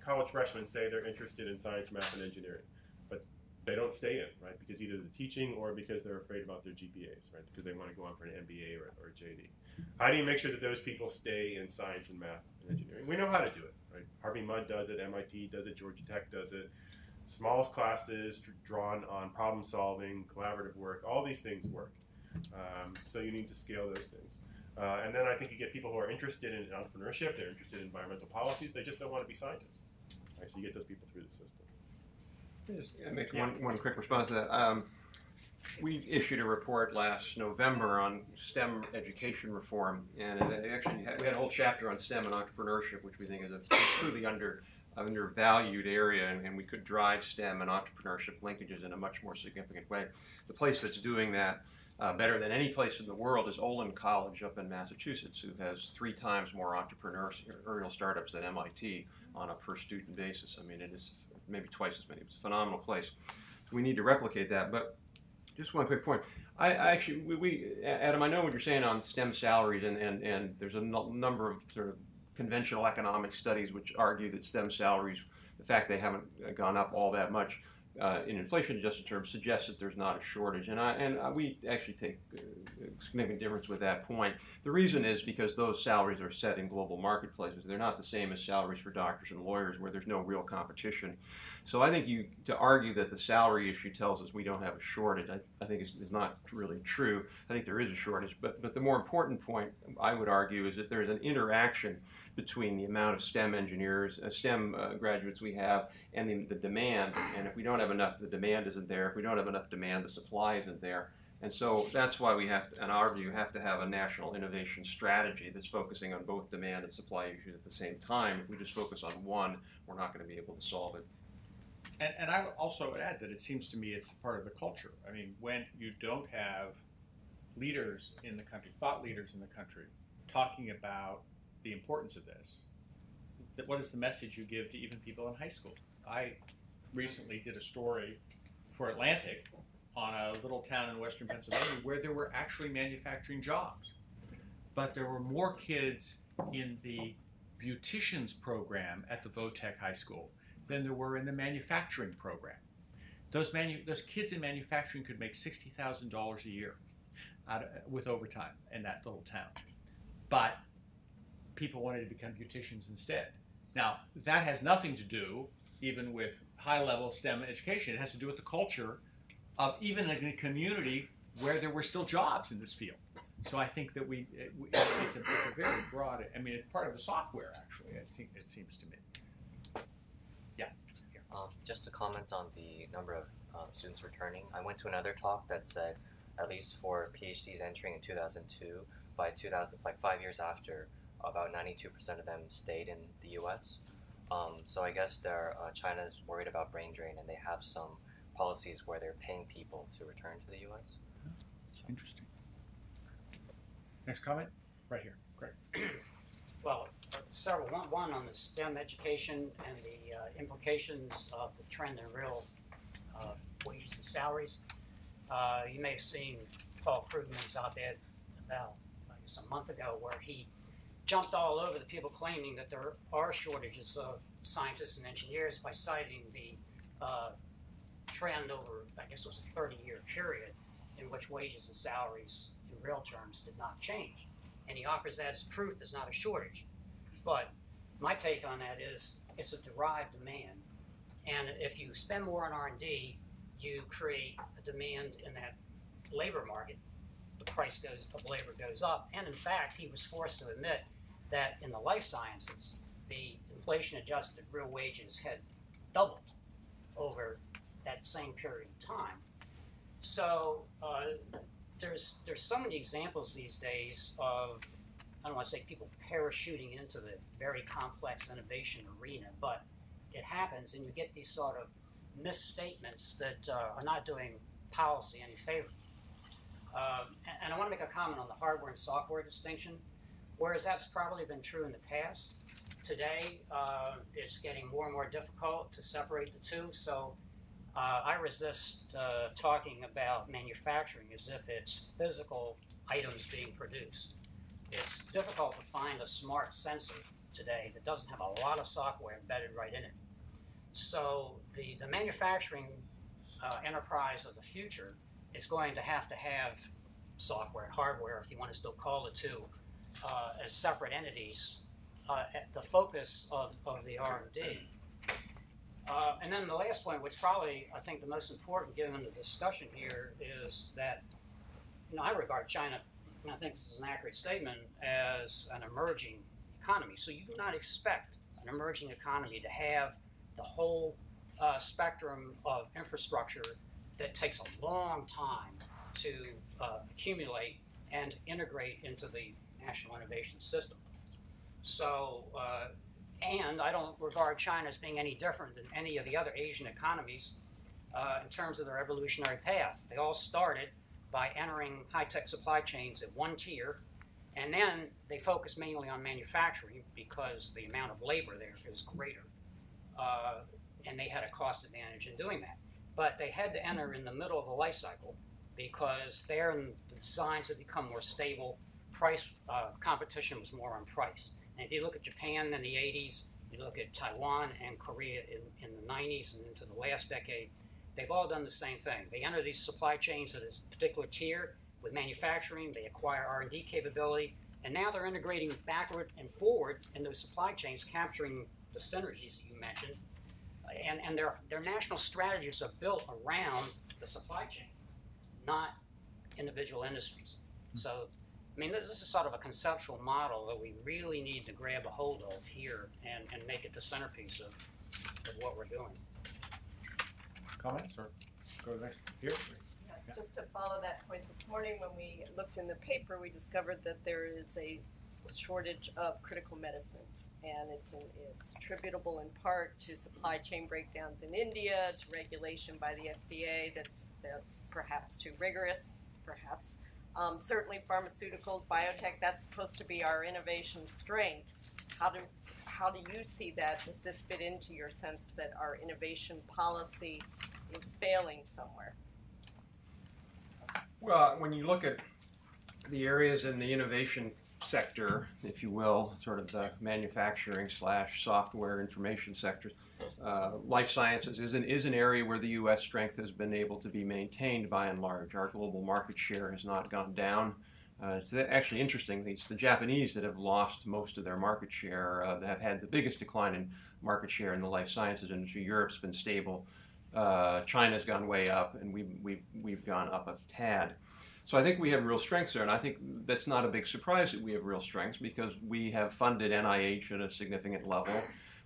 college freshmen say they're interested in science, math, and engineering, but they don't stay in, right? Because either the teaching or because they're afraid about their GPAs, right? Because they want to go on for an MBA or a JD. How do you make sure that those people stay in science and math and engineering? We know how to do it, right? Harvey Mudd does it, MIT does it, Georgia Tech does it. Smallest classes drawn on problem solving, collaborative work, all these things work. So you need to scale those things. And then I think you get people who are interested in entrepreneurship, they're interested in environmental policies, they just don't want to be scientists. Right? So you get those people through the system. I'll make one quick response to that. We issued a report last November on STEM education reform, and we had a whole chapter on STEM and entrepreneurship, which we think is a truly undervalued area, and we could drive STEM and entrepreneurship linkages in a much more significant way. The place that's doing that better than any place in the world is Olin College up in Massachusetts, who has 3 times more entrepreneurial startups than MIT on a per student basis. I mean, it is maybe twice as many. It's a phenomenal place. So we need to replicate that. But just one quick point. Adam, I know what you're saying on STEM salaries, and there's a number of sort of conventional economic studies which argue that STEM salaries, the fact they haven't gone up all that much in inflation-adjusted terms, suggests that there's not a shortage. And we actually take significant difference with that point. The reason is because those salaries are set in global marketplaces. They're not the same as salaries for doctors and lawyers where there's no real competition. So I think to argue that the salary issue tells us we don't have a shortage, I think is not really true. I think there is a shortage. But the more important point, I would argue, is that there's an interaction between the amount of STEM engineers, STEM graduates we have, and the demand. And if we don't have enough, the demand isn't there. If we don't have enough demand, the supply isn't there. And so that's why we have to, in our view, have to have a national innovation strategy that's focusing on both demand and supply issues at the same time. If we just focus on one, we're not going to be able to solve it. And I would also add that it seems to me it's part of the culture. I mean, when you don't have leaders in the country, thought leaders in the country, talking about the importance of this, what is the message you give to even people in high school? I recently did a story for Atlantic on a little town in western Pennsylvania where there were actually manufacturing jobs. But there were more kids in the beauticians program at the Votech High School than there were in the manufacturing program. Those kids in manufacturing could make $60,000 a year with overtime in that little town. But people wanted to become beauticians instead. Now, that has nothing to do even with high-level STEM education. It has to do with the culture of even in a community where there were still jobs in this field. So I think that it's a very broad, I mean, it's part of the software, actually, it seems to me. Yeah. Just to comment on the number of students returning. I went to another talk that said at least for PhDs entering in 2002, by 2000, like 5 years after, about 92% of them stayed in the U.S. So I guess China's worried about brain drain, and they have some policies where they're paying people to return to the U.S. Interesting. Next comment? Right here. Great. Well, several. One on the STEM education and the implications of the trend in real wages and salaries. You may have seen Paul Krugman's op-ed about, I guess, a month ago, where he jumped all over the people claiming that there are shortages of scientists and engineers by citing the trend over, I guess it was a 30-year period in which wages and salaries in real terms did not change. And he offers that as proof there's not a shortage. But my take on that is it's a derived demand. And if you spend more on R&D, you create a demand in that labor market. The price of labor goes up. And in fact, he was forced to admit that in the life sciences, the inflation-adjusted real wages had doubled over that same period of time. So there's so many examples these days of, I don't want to say people parachuting into the very complex innovation arena, but it happens, and you get these sort of misstatements that are not doing policy any favor. And I want to make a comment on the hardware and software distinction. Whereas that's probably been true in the past, today it's getting more and more difficult to separate the two. So I resist talking about manufacturing as if it's physical items being produced. It's difficult to find a smart sensor today that doesn't have a lot of software embedded right in it. So the manufacturing enterprise of the future is going to have software and hardware, if you want to still call the two, as separate entities at the focus of the R&D. And then the last point, which probably I think the most important given the discussion here, is that I regard China, and I think this is an accurate statement, as an emerging economy. So you do not expect an emerging economy to have the whole spectrum of infrastructure that takes a long time to accumulate and integrate into the national innovation system. So, and I don't regard China as being any different than any of the other Asian economies in terms of their evolutionary path. They all started by entering high-tech supply chains at one tier, and then they focused mainly on manufacturing because the amount of labor there is greater, and they had a cost advantage in doing that. But they had to enter in the middle of the life cycle because there the designs had become more stable. Price competition was more on price. And if you look at Japan in the 80s, you look at Taiwan and Korea in the 90s and into the last decade, they've all done the same thing. They enter these supply chains at a particular tier with manufacturing, they acquire R&D capability, and now they're integrating backward and forward in those supply chains, capturing the synergies that you mentioned. And their national strategies are built around the supply chain, not individual industries. So, I mean, this is sort of a conceptual model that we really need to grab a hold of here and make it the centerpiece of what we're doing. Comments or go to the next here? Yeah, just to follow that point, this morning when we looked in the paper, we discovered that there is a shortage of critical medicines, and it's attributable in part to supply chain breakdowns in India, to regulation by the FDA that's perhaps too rigorous, perhaps. Certainly pharmaceuticals, biotech, that's supposed to be our innovation strength. How do you see that? Does this fit into your sense that our innovation policy is failing somewhere? Well, when you look at the areas in the innovation sector, if you will, sort of the manufacturing / software information sectors, life sciences is an area where the U.S. strength has been able to be maintained by and large. Our global market share has not gone down. It's actually interesting. It's the Japanese that have lost most of their market share, that have had the biggest decline in market share in the life sciences industry. Europe's been stable. China's gone way up, and we've gone up a tad. So I think we have real strengths there, and I think that's not a big surprise that we have real strengths because we have funded NIH at a significant level.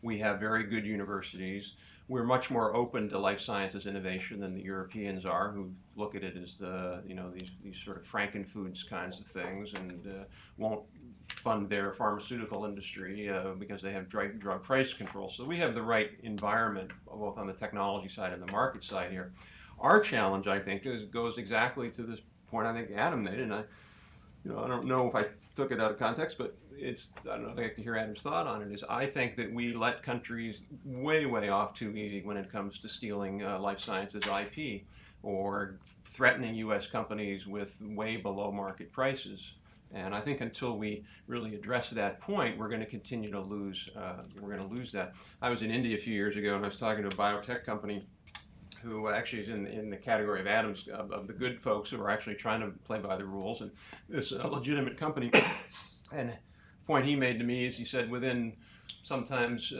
We have very good universities. We're much more open to life sciences innovation than the Europeans are, who look at it as these sort of Frankenfoods kinds of things, and won't fund their pharmaceutical industry because they have drug price control. So we have the right environment both on the technology side and the market side here. Our challenge, I think, goes exactly to this point I think Adam made, and I don't know if I took it out of context, but I don't know if I can hear Adam's thought on it, is I think that we let countries way off too easy when it comes to stealing life sciences IP or threatening U.S. companies with way below market prices. And I think until we really address that point, we're going to continue to lose. We're going to lose that. I was in India a few years ago, and I was talking to a biotech company who actually is in the category of Adams, of the good folks who are actually trying to play by the rules. And it's a legitimate company. And the point he made to me is he said within sometimes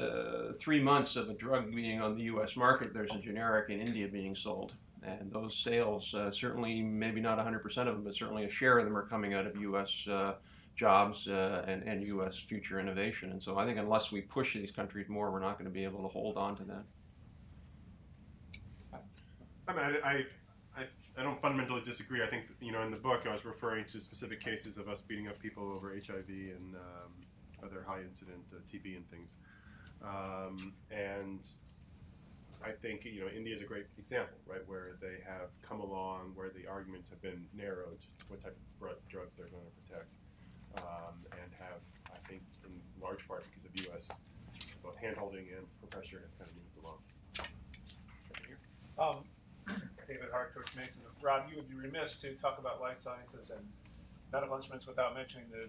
3 months of a drug being on the U.S. market, there's a generic in India being sold. And those sales, certainly maybe not 100% of them, but certainly a share of them are coming out of U.S. Jobs and U.S. future innovation. And so I think unless we push these countries more, we're not going to be able to hold on to that. I mean, I don't fundamentally disagree. I think, in the book I was referring to specific cases of us beating up people over HIV and other high incident TB and things. And I think, India is a great example, right, where they have come along, where the arguments have been narrowed, what type of drugs they're going to protect, and have, I think, in large part because of U.S. both hand-holding and pressure have kind of moved along. David Hart, George Mason. Rob, you would be remiss to talk about life sciences and medical instruments without mentioning the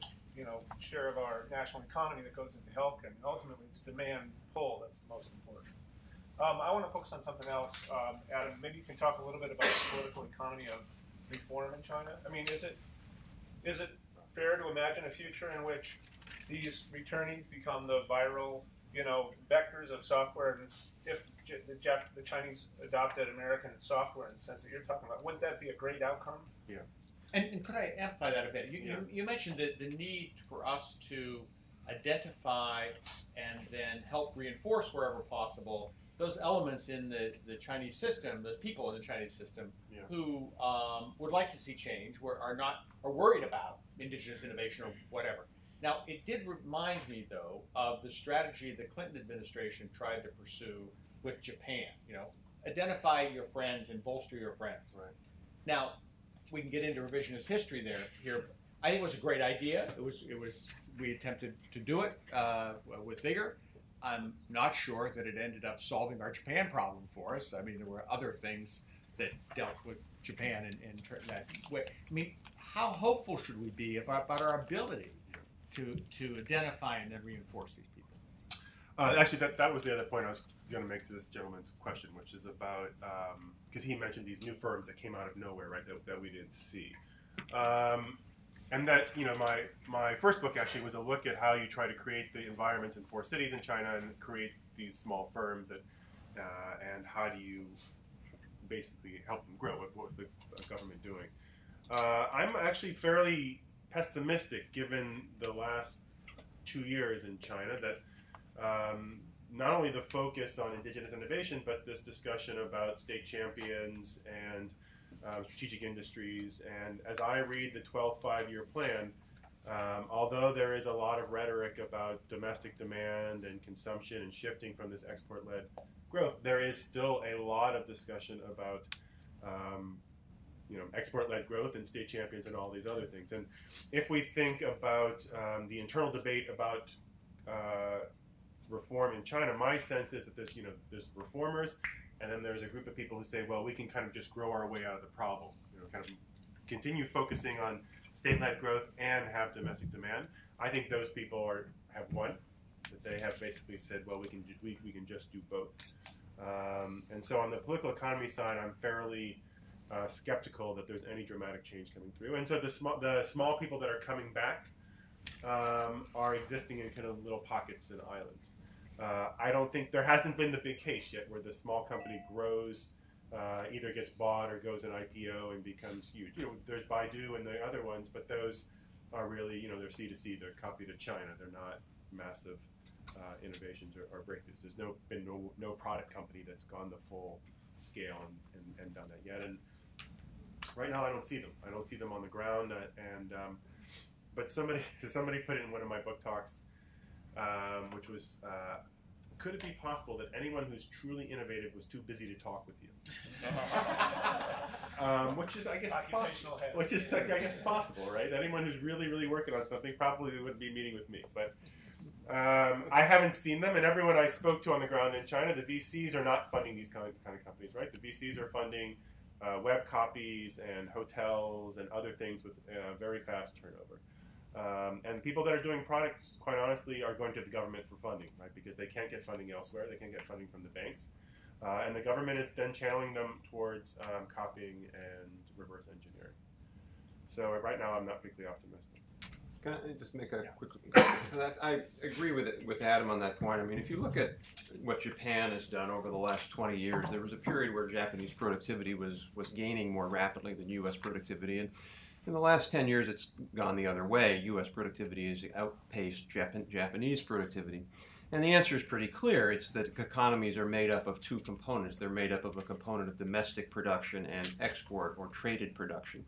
share of our national economy that goes into healthcare. And ultimately, it's demand pull that's the most important. I want to focus on something else. Adam, maybe you can talk a little bit about the political economy of reform in China. I mean, is it fair to imagine a future in which these returnees become the viral, vectors of software? And if the Chinese adopted American software in the sense that you're talking about, wouldn't that be a great outcome? Yeah. And could I amplify that a bit? You mentioned the need for us to identify and then help reinforce wherever possible those elements in the Chinese system, those people in the Chinese system who would like to see change, are worried about indigenous innovation or whatever. Now, it did remind me, though, of the strategy the Clinton administration tried to pursue with Japan. Identify your friends and bolster your friends. Right. Now, we can get into revisionist history here. I think it was a great idea. We attempted to do it with vigor. I'm not sure that it ended up solving our Japan problem for us. I mean, there were other things that dealt with Japan in that way. I mean, how hopeful should we be about our ability to identify and then reinforce these people? Actually, that was the other point I was going to make to this gentleman's question, which is about, because he mentioned these new firms that came out of nowhere, right, that we didn't see. And that, my first book actually was a look at how you try to create the environments in 4 cities in China and create these small firms that, and how do you basically help them grow? What was the government doing? I'm actually fairly pessimistic given the last 2 years in China that not only the focus on indigenous innovation, but this discussion about state champions and strategic industries. And as I read the 12th five-year plan, although there is a lot of rhetoric about domestic demand and consumption and shifting from this export-led growth, there is still a lot of discussion about export-led growth and state champions and all these other things. And if we think about the internal debate about reform in China, my sense is that there's reformers, and then there's a group of people who say, well, we can kind of just grow our way out of the problem, kind of continue focusing on state-led growth and have domestic demand. I think those people have won, that they have basically said, well, we can just do both. And so on the political economy side, I'm fairly skeptical that there's any dramatic change coming through. And so the small people that are coming back are existing in kind of little pockets and islands. I don't think there hasn't been the big case yet where the small company grows, either gets bought or goes an IPO and becomes huge. There's Baidu and the other ones, but those are really, they're C2C, they're copy to China, they're not massive innovations or breakthroughs. There's been no product company that's gone the full scale and done that yet. And right now, I don't see them. I don't see them on the ground. But somebody put it in one of my book talks, which was, could it be possible that anyone who's truly innovative was too busy to talk with you? Which is, I guess, possible. I guess, possible, right? Anyone who's really working on something probably wouldn't be meeting with me. But I haven't seen them, and everyone I spoke to on the ground in China, the VCs are not funding these kind of companies, right? The VCs are funding web copies and hotels and other things with very fast turnover. And people that are doing products, quite honestly, are going to the government for funding, right? Because they can't get funding elsewhere. They can't get funding from the banks. And the government is then channeling them towards copying and reverse engineering. So right now, I'm not particularly optimistic. Can I just make a quick? I agree with Adam on that point. I mean, if you look at what Japan has done over the last 20 years, there was a period where Japanese productivity was gaining more rapidly than U.S. productivity, and in the last 10 years, it's gone the other way. U.S. productivity has outpaced Japanese productivity. And the answer is pretty clear. It's that economies are made up of two components. They're made up of a component of domestic production and export or traded production.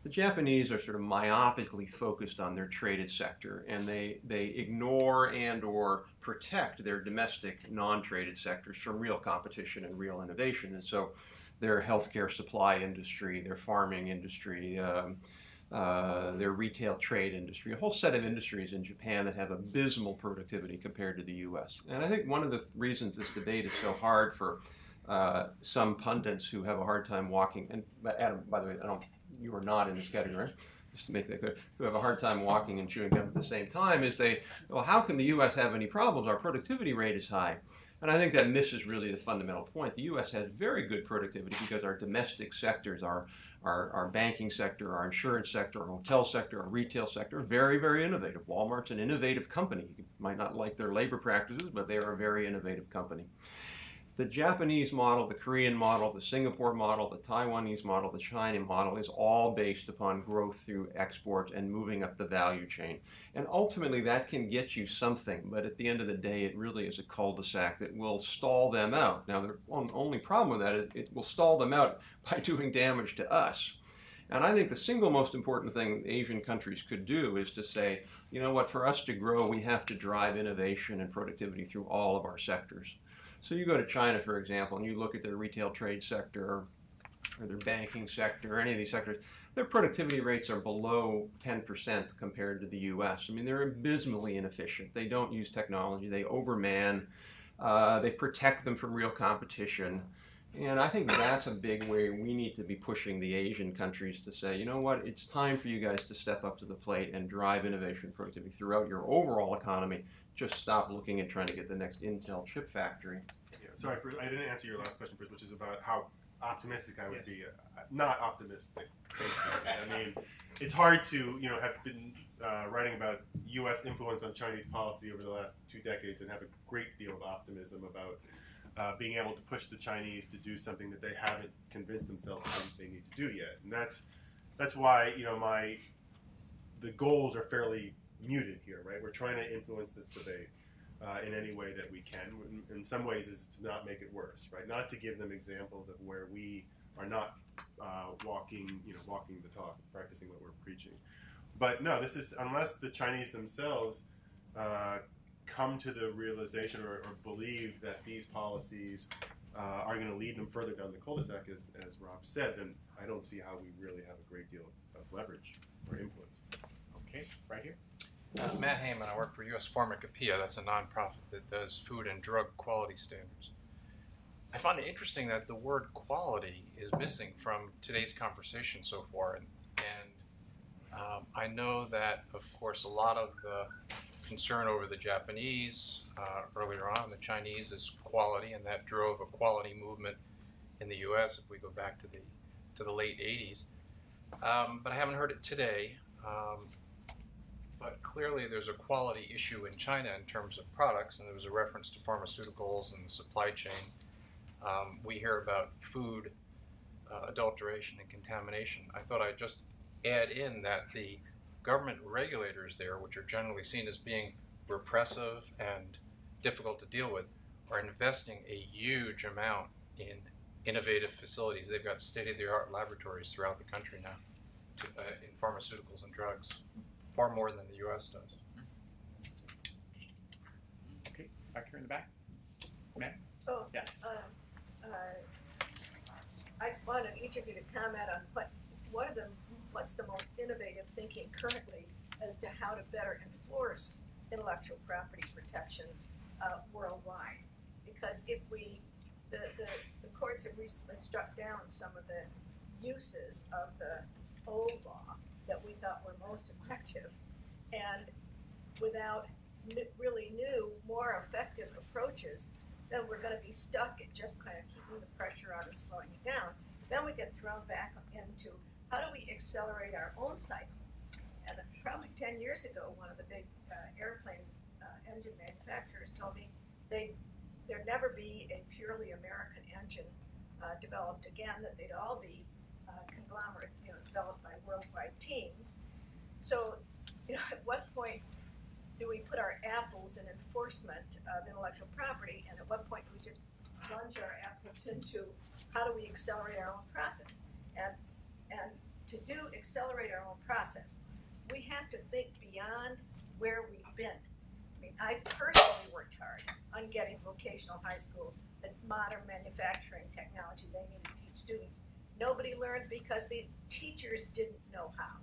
The Japanese are sort of myopically focused on their traded sector, and they ignore and or protect their domestic non-traded sectors from real competition and real innovation. And so their healthcare supply industry, their farming industry, their retail trade industry, a whole set of industries in Japan that have abysmal productivity compared to the U.S. And I think one of the reasons this debate is so hard for some pundits who have a hard time walking, and Adam, by the way, you are not in this category, just to make that clear, who have a hard time walking and chewing gum at the same time, is well, how can the U.S. have any problems? Our productivity rate is high. And I think that misses really the fundamental point. The U.S. has very good productivity because our domestic sectors, our banking sector, our insurance sector, our hotel sector, our retail sector, are very innovative. Walmart's an innovative company. You might not like their labor practices, but they are a very innovative company. The Japanese model, the Korean model, the Singapore model, the Taiwanese model, the China model is all based upon growth through export and moving up the value chain. And ultimately that can get you something, but at the end of the day it really is a cul-de-sac that will stall them out. Now the only problem with that is it will stall them out by doing damage to us. And I think the single most important thing Asian countries could do is to say, you know what, for us to grow we have to drive innovation and productivity through all of our sectors. So you go to China, for example, and you look at their retail trade sector or their banking sector or any of these sectors, their productivity rates are below 10% compared to the U.S. I mean, they're abysmally inefficient. They don't use technology. They overman. They protect them from real competition. And I think that's a big way we need to be pushing the Asian countries to say, you know what, it's time for you guys to step up to the plate and drive innovation and productivity throughout your overall economy. Just stop looking and trying to get the next Intel chip factory. Yeah, sorry, Bruce, I didn't answer your last question, Bruce, which is about how optimistic I would be. Not optimistic, basically. I mean, it's hard to, have been writing about U.S. influence on Chinese policy over the last 2 decades and have a great deal of optimism about being able to push the Chinese to do something that they haven't convinced themselves they need to do yet. And that's why, the goals are fairly muted here, right? We're trying to influence this debate in any way that we can. In some ways, is to not make it worse, right? Not to give them examples of where we are not walking the talk, practicing what we're preaching. But no, this is unless the Chinese themselves come to the realization or believe that these policies are going to lead them further down the cul-de-sac, as Rob said, then I don't see how we really have a great deal of leverage or influence. Okay, right here. Matt Heyman, I work for U.S. Pharmacopoeia. That's a nonprofit that does food and drug quality standards. I find it interesting that the word quality is missing from today's conversation so far. And I know that, of course, a lot of the concern over the Japanese earlier on, the Chinese, is quality, and that drove a quality movement in the U.S. if we go back to the late 80s. But I haven't heard it today. But clearly there's a quality issue in China in terms of products, and there was a reference to pharmaceuticals and the supply chain. We hear about food adulteration and contamination. I thought I'd just add in that the government regulators there, which are generally seen as being repressive and difficult to deal with, are investing a huge amount in innovative facilities. They've got state-of-the-art laboratories throughout the country now in pharmaceuticals and drugs, far more than the U.S. does. Okay, back here in the back. Ma'am? Oh, Yeah. I wanted each of you to comment on what's the most innovative thinking currently as to how to better enforce intellectual property protections worldwide. Because if the courts have recently struck down some of the uses of the old law that we thought were most effective, and without really new, more effective approaches, then we're going to be stuck at just kind of keeping the pressure on and slowing it down. Then we get thrown back into how do we accelerate our own cycle? And probably 10 years ago, one of the big airplane engine manufacturers told me there'd never be a purely American engine developed again, that they'd all be conglomerates, developed by worldwide teams. So, at what point do we put our apples in enforcement of intellectual property, and at what point do we just plunge our apples into how do we accelerate our own process? And to accelerate our own process, we have to think beyond where we've been. I mean, I personally worked hard on getting vocational high schools the modern manufacturing technology they need to teach students. Nobody learned because the teachers didn't know how.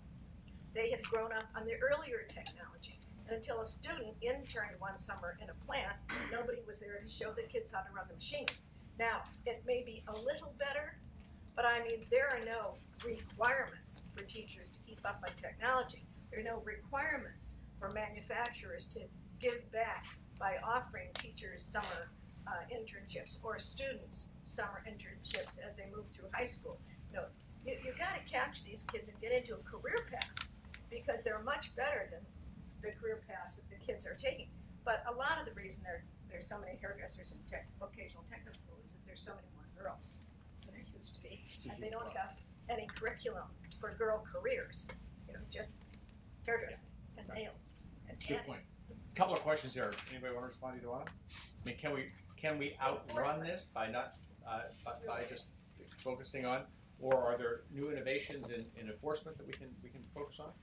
They had grown up on the earlier technology. And until a student interned one summer in a plant, nobody was there to show the kids how to run the machine. Now, it may be a little better, but I mean, there are no requirements for teachers to keep up on technology. There are no requirements for manufacturers to give back by offering teachers summer internships or students summer internships as they move through high school. You've got to catch these kids and get into a career path, because they're much better than the career paths that the kids are taking. But a lot of the reason there's so many hairdressers in vocational technical schools is that there's so many more girls than there used to be. And they don't have any curriculum for girl careers, just hairdressing and nails and Good tanning. point. A couple of questions there. Anybody want to respond to either one? I mean, can we outrun this by not by just focusing on, or are there new innovations in enforcement that we can focus on?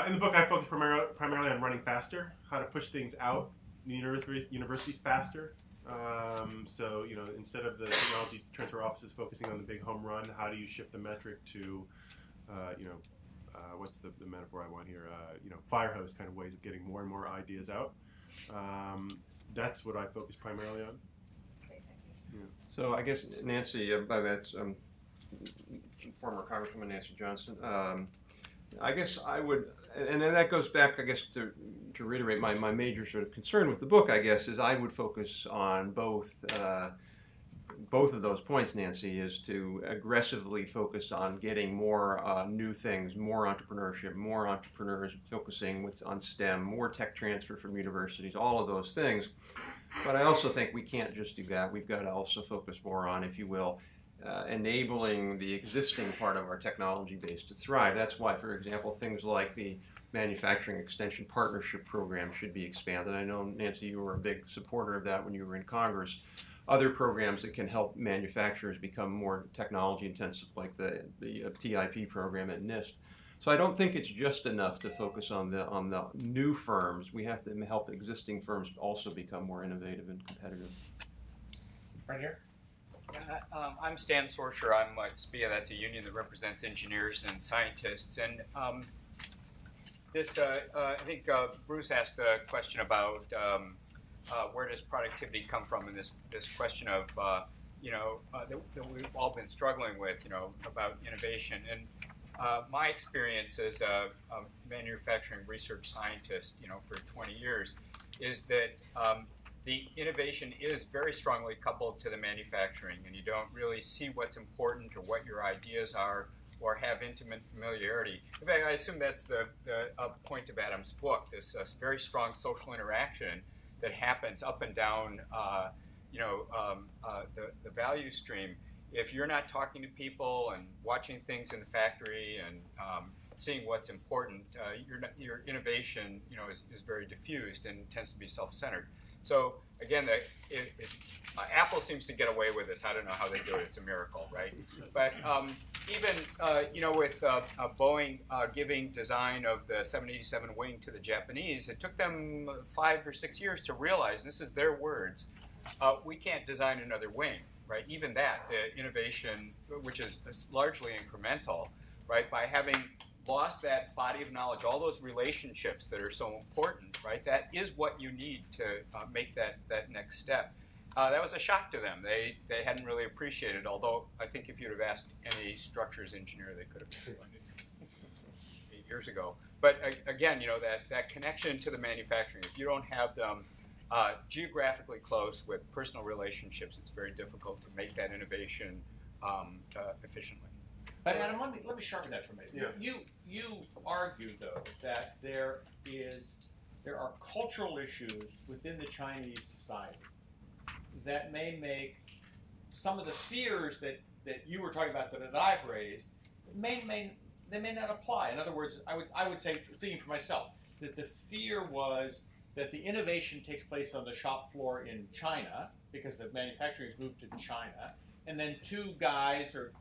In the book, I focus primarily on running faster, how to push things out in universities faster. So, instead of the technology transfer offices focusing on the big home run, how do you shift the metric to, what's the metaphor I want here? Fire hose kind of ways of getting more and more ideas out. That's what I focus primarily on. Okay, thank you. Yeah. So I guess Nancy, that's former Congresswoman Nancy Johnson. I guess I would, and then that goes back, I guess, to reiterate my major sort of concern with the book, I guess, is I would focus on both of those points, Nancy, is to aggressively focus on getting more new things, more entrepreneurship, more entrepreneurs focusing on STEM, more tech transfer from universities, all of those things. But I also think we can't just do that. We've got to also focus more on, if you will, enabling the existing part of our technology base to thrive. That's why, for example, things like the Manufacturing Extension Partnership Program should be expanded. I know, Nancy, you were a big supporter of that when you were in Congress. Other programs that can help manufacturers become more technology intensive, like the TIP program at NIST. So I don't think it's just enough to focus on the new firms. We have to help existing firms also become more innovative and competitive. Right here. I'm Stan Sorcher. I'm a SPIA, that's a union that represents engineers and scientists. And I think Bruce asked a question about where does productivity come from, in this question of, that we've all been struggling with, about innovation. And my experience as a manufacturing research scientist, for 20 years, is that the innovation is very strongly coupled to the manufacturing, and you don't really see what's important or what your ideas are or have intimate familiarity. In fact, I assume that's the point of Adam's book, this very strong social interaction that happens up and down the value stream. If you're not talking to people and watching things in the factory and seeing what's important, your innovation is very diffused and tends to be self-centered. So again, Apple seems to get away with this. I don't know how they do it. It's a miracle, right? But even with Boeing giving design of the 787 wing to the Japanese, it took them 5 or 6 years to realize, this is their words, we can't design another wing, right? Even that, the innovation, which is largely incremental, right? By having lost that body of knowledge, all those relationships that are so important, right? That is what you need to make that next step. That was a shock to them. They hadn't really appreciated, although I think if you'd have asked any structures engineer, they could have explained it 8 years ago. But again, that connection to the manufacturing, if you don't have them geographically close with personal relationships, it's very difficult to make that innovation efficiently. Adam, let me sharpen that for a minute. Yeah. You argue, though, that there are cultural issues within the Chinese society that may make some of the fears that you were talking about that I've raised they may not apply. In other words, I would say, thinking for myself, that the fear was that the innovation takes place on the shop floor in China because the manufacturing has moved to China, and then two guys or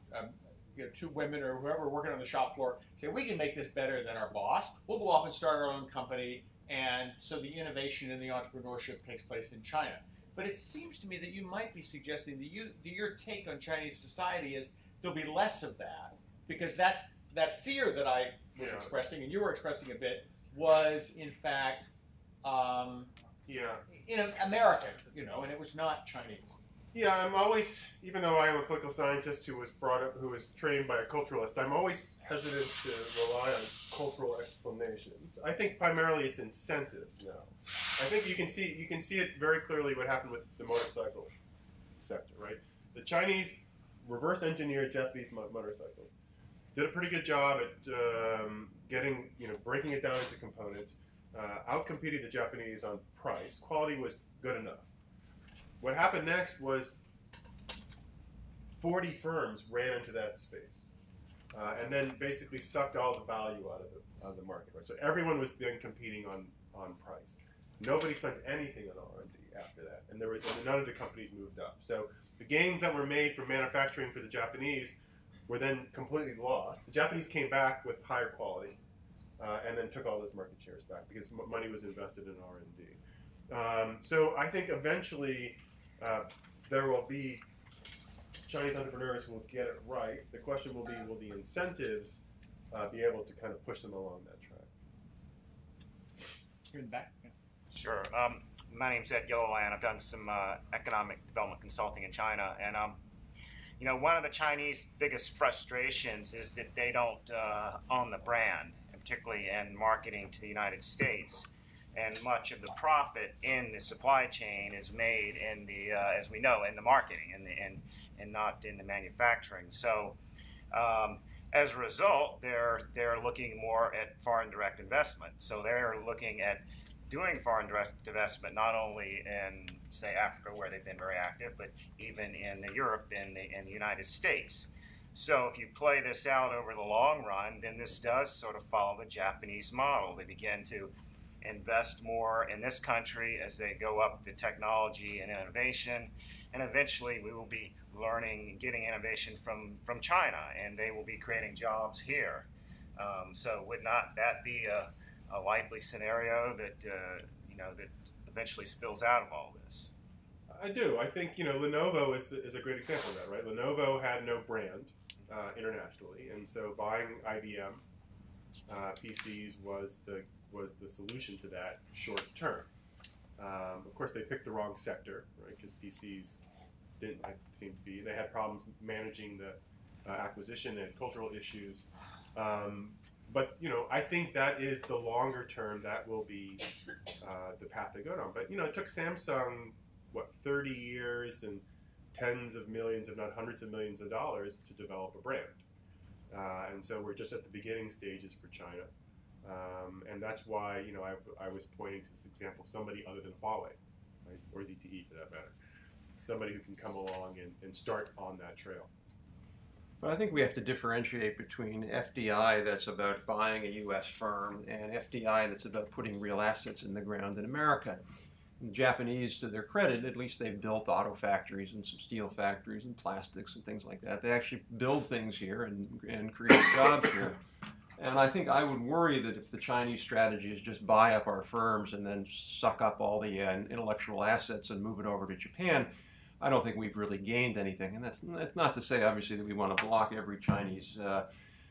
two women or whoever working on the shop floor say, we can make this better than our boss. We'll go off and start our own company, and so the innovation and the entrepreneurship takes place in China. But it seems to me that you might be suggesting that your take on Chinese society is there'll be less of that, because that fear that I was expressing and you were expressing a bit was in fact American, and it was not Chinese. Yeah, I'm always, even though I am a political scientist who was trained by a culturalist, I'm always hesitant to rely on cultural explanations. I think primarily it's incentives now. I think you can see it very clearly what happened with the motorcycle sector, right? The Chinese reverse engineered Japanese motorcycle did a pretty good job at breaking it down into components, outcompeted the Japanese on price. Quality was good enough. What happened next was 40 firms ran into that space and then basically sucked all the value out of the market. Right? So everyone was then competing on price. Nobody spent anything on R&D after that, and none of the companies moved up. So the gains that were made from manufacturing for the Japanese were then completely lost. The Japanese came back with higher quality and then took all those market shares back because money was invested in R&D. So I think eventually there will be Chinese entrepreneurs who will get it right. The question will be, will the incentives be able to kind of push them along that track? You're in the back. Yeah. Sure. My name's Ed Gilliland. I've done some economic development consulting in China, and one of the Chinese biggest frustrations is that they don't own the brand, and particularly in marketing to the United States. And much of the profit in the supply chain is made in the, as we know, in the marketing and not in the manufacturing. So, as a result, they're looking more at foreign direct investment. So they're looking at doing foreign direct investment not only in, say, Africa, where they've been very active, but even in Europe and the United States. So if you play this out over the long run, then this does sort of follow the Japanese model. They begin to invest more in this country as they go up the technology and innovation, and eventually we will be learning and getting innovation from China, and they will be creating jobs here. So would not that be a likely scenario that that eventually spills out of all this? I do. I think Lenovo is a great example of that, right? Lenovo had no brand internationally, and so buying IBM PCs was the solution to that short term. Of course, they picked the wrong sector, right? Because PCs didn't seem to be. They had problems managing the acquisition. They had cultural issues. But I think that is the longer term. That will be the path they go down. But it took Samsung 30 years and tens of millions, if not hundreds of millions of dollars to develop a brand. And so we're just at the beginning stages for China. And that's why I was pointing to this example of somebody other than Huawei, right? Or ZTE for that matter. Somebody who can come along and start on that trail. But I think we have to differentiate between FDI that's about buying a U.S. firm and FDI that's about putting real assets in the ground in America. The Japanese, to their credit, at least they've built auto factories and some steel factories and plastics and things like that. They actually build things here and create jobs here. And I think I would worry that if the Chinese strategy is just buy up our firms and then suck up all the intellectual assets and move it over to Japan, I don't think we've really gained anything. And that's not to say, obviously, that we want to block every Chinese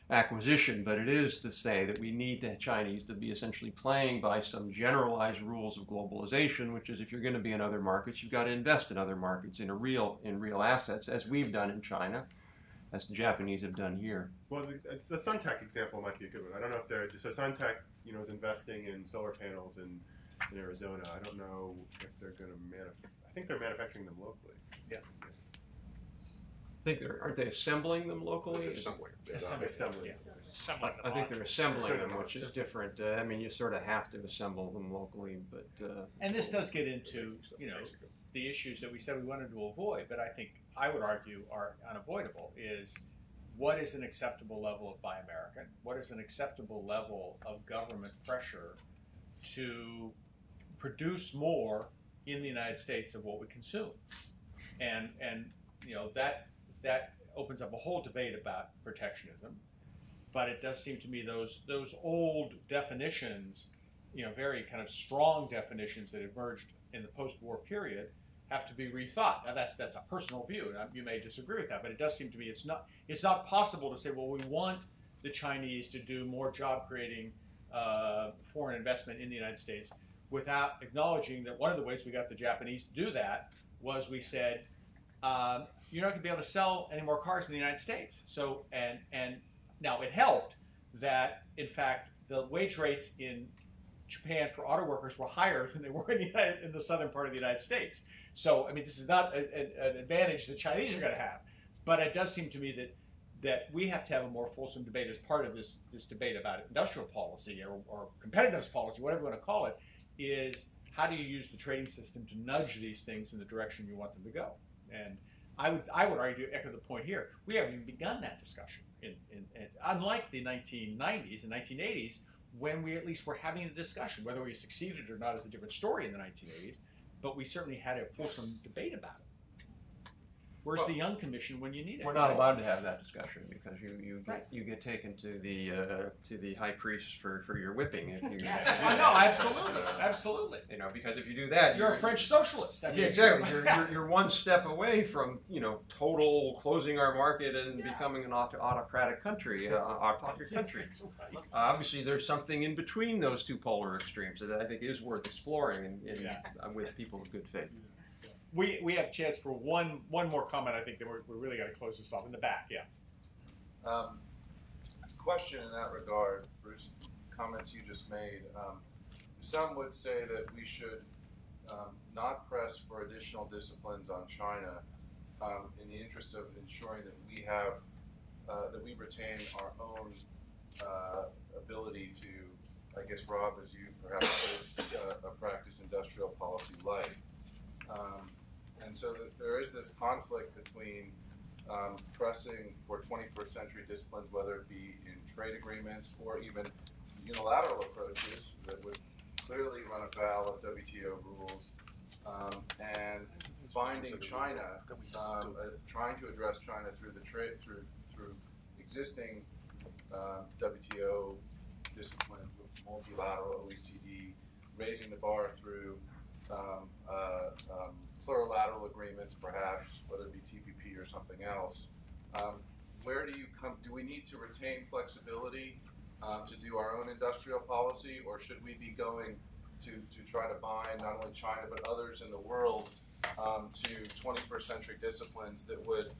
acquisition, but it is to say that we need the Chinese to be essentially playing by some generalized rules of globalization, which is if you're going to be in other markets, you've got to invest in other markets in real assets, as we've done in China, as the Japanese have done here. Well, the Suntech example might be a good one. I don't know if so Suntech, is investing in solar panels in Arizona. I don't know if they're going to I think they're manufacturing them locally. Yeah. I think aren't they assembling them locally? Assembling. Assembly. I think they're assembling them, which is different. I mean, you sort of have to assemble them locally, but. And this does get into the issues that we said we wanted to avoid, but I think I would argue are unavoidable. Is what is an acceptable level of Buy American? What is an acceptable level of government pressure to produce more in the United States of what we consume? And that opens up a whole debate about protectionism, but it does seem to me those old definitions, very kind of strong definitions that emerged in the post-war period, have to be rethought. Now that's a personal view. You may disagree with that, but it does seem to me it's not possible to say, well, we want the Chinese to do more job-creating foreign investment in the United States, without acknowledging that one of the ways we got the Japanese to do that was we said, you're not going to be able to sell any more cars in the United States. So, and now it helped that, in fact, the wage rates in Japan for auto workers were higher than they were in the southern part of the United States. So, I mean, this is not an advantage the Chinese are going to have. But it does seem to me that we have to have a more fulsome debate as part of this debate about industrial policy or competitiveness policy, whatever you want to call it, is how do you use the trading system to nudge these things in the direction you want them to go? And I would argue, echo the point here, we haven't even begun that discussion. Unlike the 1990s and 1980s, when we at least were having a discussion, whether we succeeded or not is a different story in the 1980s, but we certainly had a fulsome debate about it. Where's the Young Commission when you need it? We're not allowed to have that discussion because you get taken to the high priest for your whipping. If you no, absolutely. Because if you do that, you're a French socialist. Yeah, exactly. You're one step away from total closing our market and becoming an autocratic country, autocratic country. Obviously, there's something in between those two polar extremes that I think is worth exploring with people of good faith. We have a chance for one more comment. I think that we're really going to close this off in the back. Yeah. Question in that regard, Bruce. Comments you just made. Some would say that we should not press for additional disciplines on China in the interest of ensuring that we have that we retain our own ability to, I guess, Rob, as you perhaps put, practice industrial policy light. And so there is this conflict between pressing for 21st century disciplines, whether it be in trade agreements or even unilateral approaches that would clearly run afoul of WTO rules, and finding China, trying to address China through the trade, through existing WTO disciplines with multilateral OECD, raising the bar through plurilateral agreements, perhaps, whether it be TPP or something else. Where do you come? Do we need to retain flexibility to do our own industrial policy, or should we be going to try to bind not only China but others in the world to 21st century disciplines that would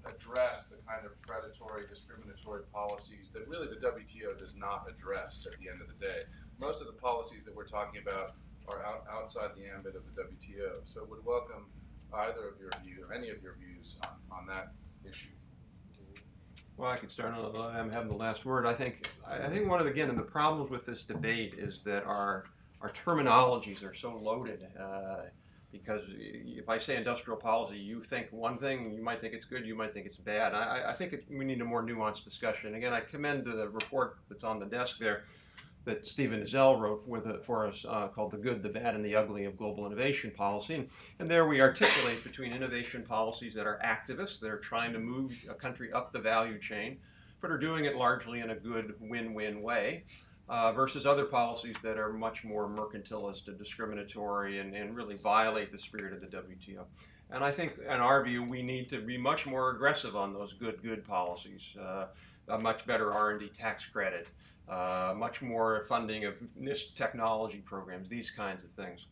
address the kind of predatory, discriminatory policies that really the WTO does not address at the end of the day? Most of the policies that we're talking about are outside the ambit of the WTO. So would welcome either of your views or any of your views on that issue. Well, I could start. I'm having the last word. I think one of the problems with this debate is that our terminologies are so loaded. Because if I say industrial policy, you think one thing, you might think it's good, you might think it's bad. I think we need a more nuanced discussion. Again, I commend the report that's on the desk there. that Stephen Zell wrote for us called The Good, the Bad, and the Ugly of Global Innovation Policy. And there we articulate between innovation policies that are activists, that are trying to move a country up the value chain, but are doing it largely in a good win-win way, versus other policies that are much more mercantilist and discriminatory and really violate the spirit of the WTO. And I think, in our view, we need to be much more aggressive on those good policies. A much better R&D tax credit, much more funding of NIST technology programs, these kinds of things.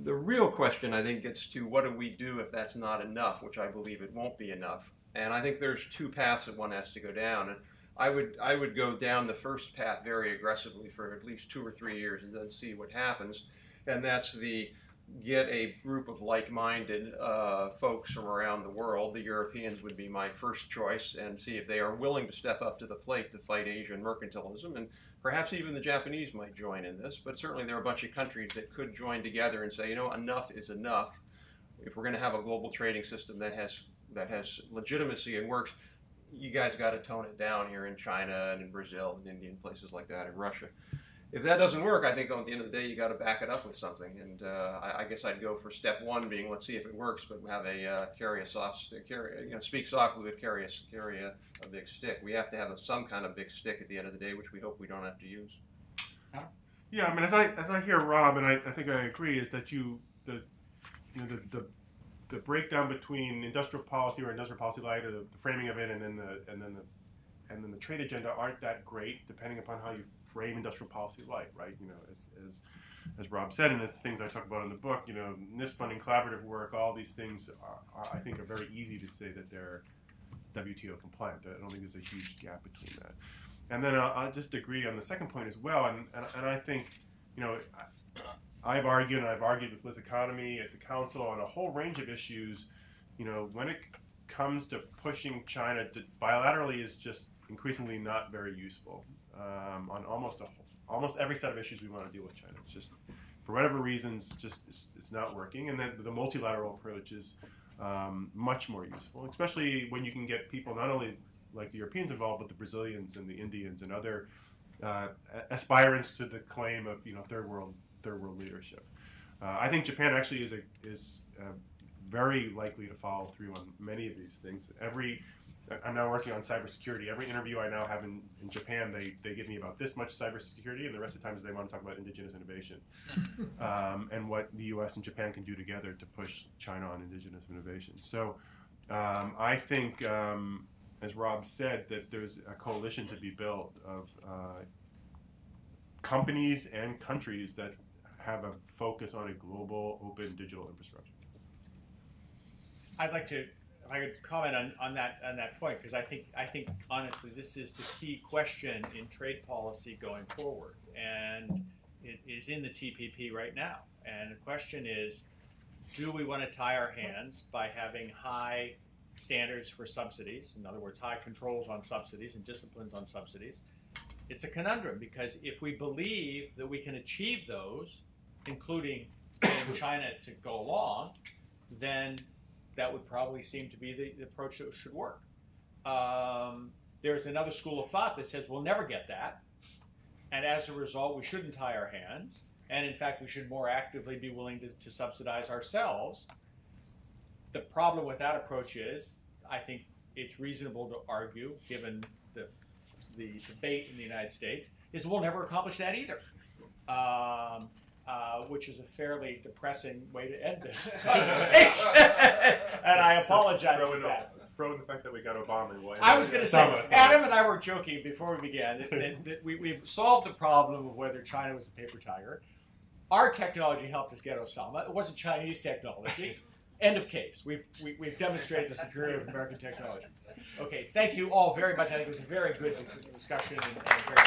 The real question, I think, gets to what do we do if that's not enough, which I believe it won't be enough. And I think there's two paths that one has to go down. And I would go down the first path very aggressively for at least 2 or 3 years and then see what happens. And that's the get a group of like-minded folks from around the world. The Europeans would be my first choice, and see if they are willing to step up to the plate to fight Asian mercantilism. And perhaps even the Japanese might join in this, but certainly there are a bunch of countries that could join together and say, you know, enough is enough. If we're going to have a global trading system that has legitimacy and works, you guys got to tone it down here in China and in Brazil and India and places like that, and Russia. If that doesn't work, I think at the end of the day you got to back it up with something. And I guess I'd go for step one being, let's see if it works, but have a speak softly but carry a big stick. We have to have some kind of big stick at the end of the day, which we hope we don't have to use. Yeah, I mean, as I hear Rob, and I think I agree, is that the breakdown between industrial policy or industrial policy light, or the framing of it, and then the trade agenda aren't that great, depending upon how you frame industrial policy light, right? You know, as Rob said, and the things I talk about in the book, you know, NIST funding, collaborative work, all these things I think are very easy to say that they're WTO compliant. I don't think there's a huge gap between that. And then I'll just agree on the second point as well, and I think, you know, I've argued with Liz Economy at the Council on a whole range of issues. You know, when it comes to pushing China bilaterally is just increasingly not very useful on almost every set of issues we want to deal with China. It's just, for whatever reasons, it's not working. And then the multilateral approach is much more useful, especially when you can get people not only like the Europeans involved, but the Brazilians and the Indians and other aspirants to the claim of, you know, third world leadership. I think Japan actually is very likely to follow through on many of these things. I'm now working on cybersecurity. Every interview I now have in Japan, they give me about this much cybersecurity, and the rest of the times they want to talk about indigenous innovation and what the U.S. and Japan can do together to push China on indigenous innovation. So I think, as Rob said, that there's a coalition to be built of companies and countries that have a focus on a global, open digital infrastructure. I'd like to, if I could comment on that point, because I think honestly this is the key question in trade policy going forward, and it is in the TPP right now. And the question is, do we want to tie our hands by having high standards for subsidies, in other words, high controls on subsidies and disciplines on subsidies? It's a conundrum, because if we believe that we can achieve those, including getting China to go along, then that would probably seem to be the approach that should work. There's another school of thought that says we'll never get that, and as a result we shouldn't tie our hands, and in fact we should more actively be willing to subsidize ourselves. The problem with that approach is, I think it's reasonable to argue, given the debate in the United States, is we'll never accomplish that either. Which is a fairly depressing way to end this conversation. And I apologize for that. Throw in the fact that we got Obama. I was going to say, Adam and I were joking before we began that we've solved the problem of whether China was a paper tiger. Our technology helped us get Osama. It wasn't Chinese technology. End of case. We've demonstrated the superiority of American technology. Okay, thank you all very much. I think it was a very good discussion and very good.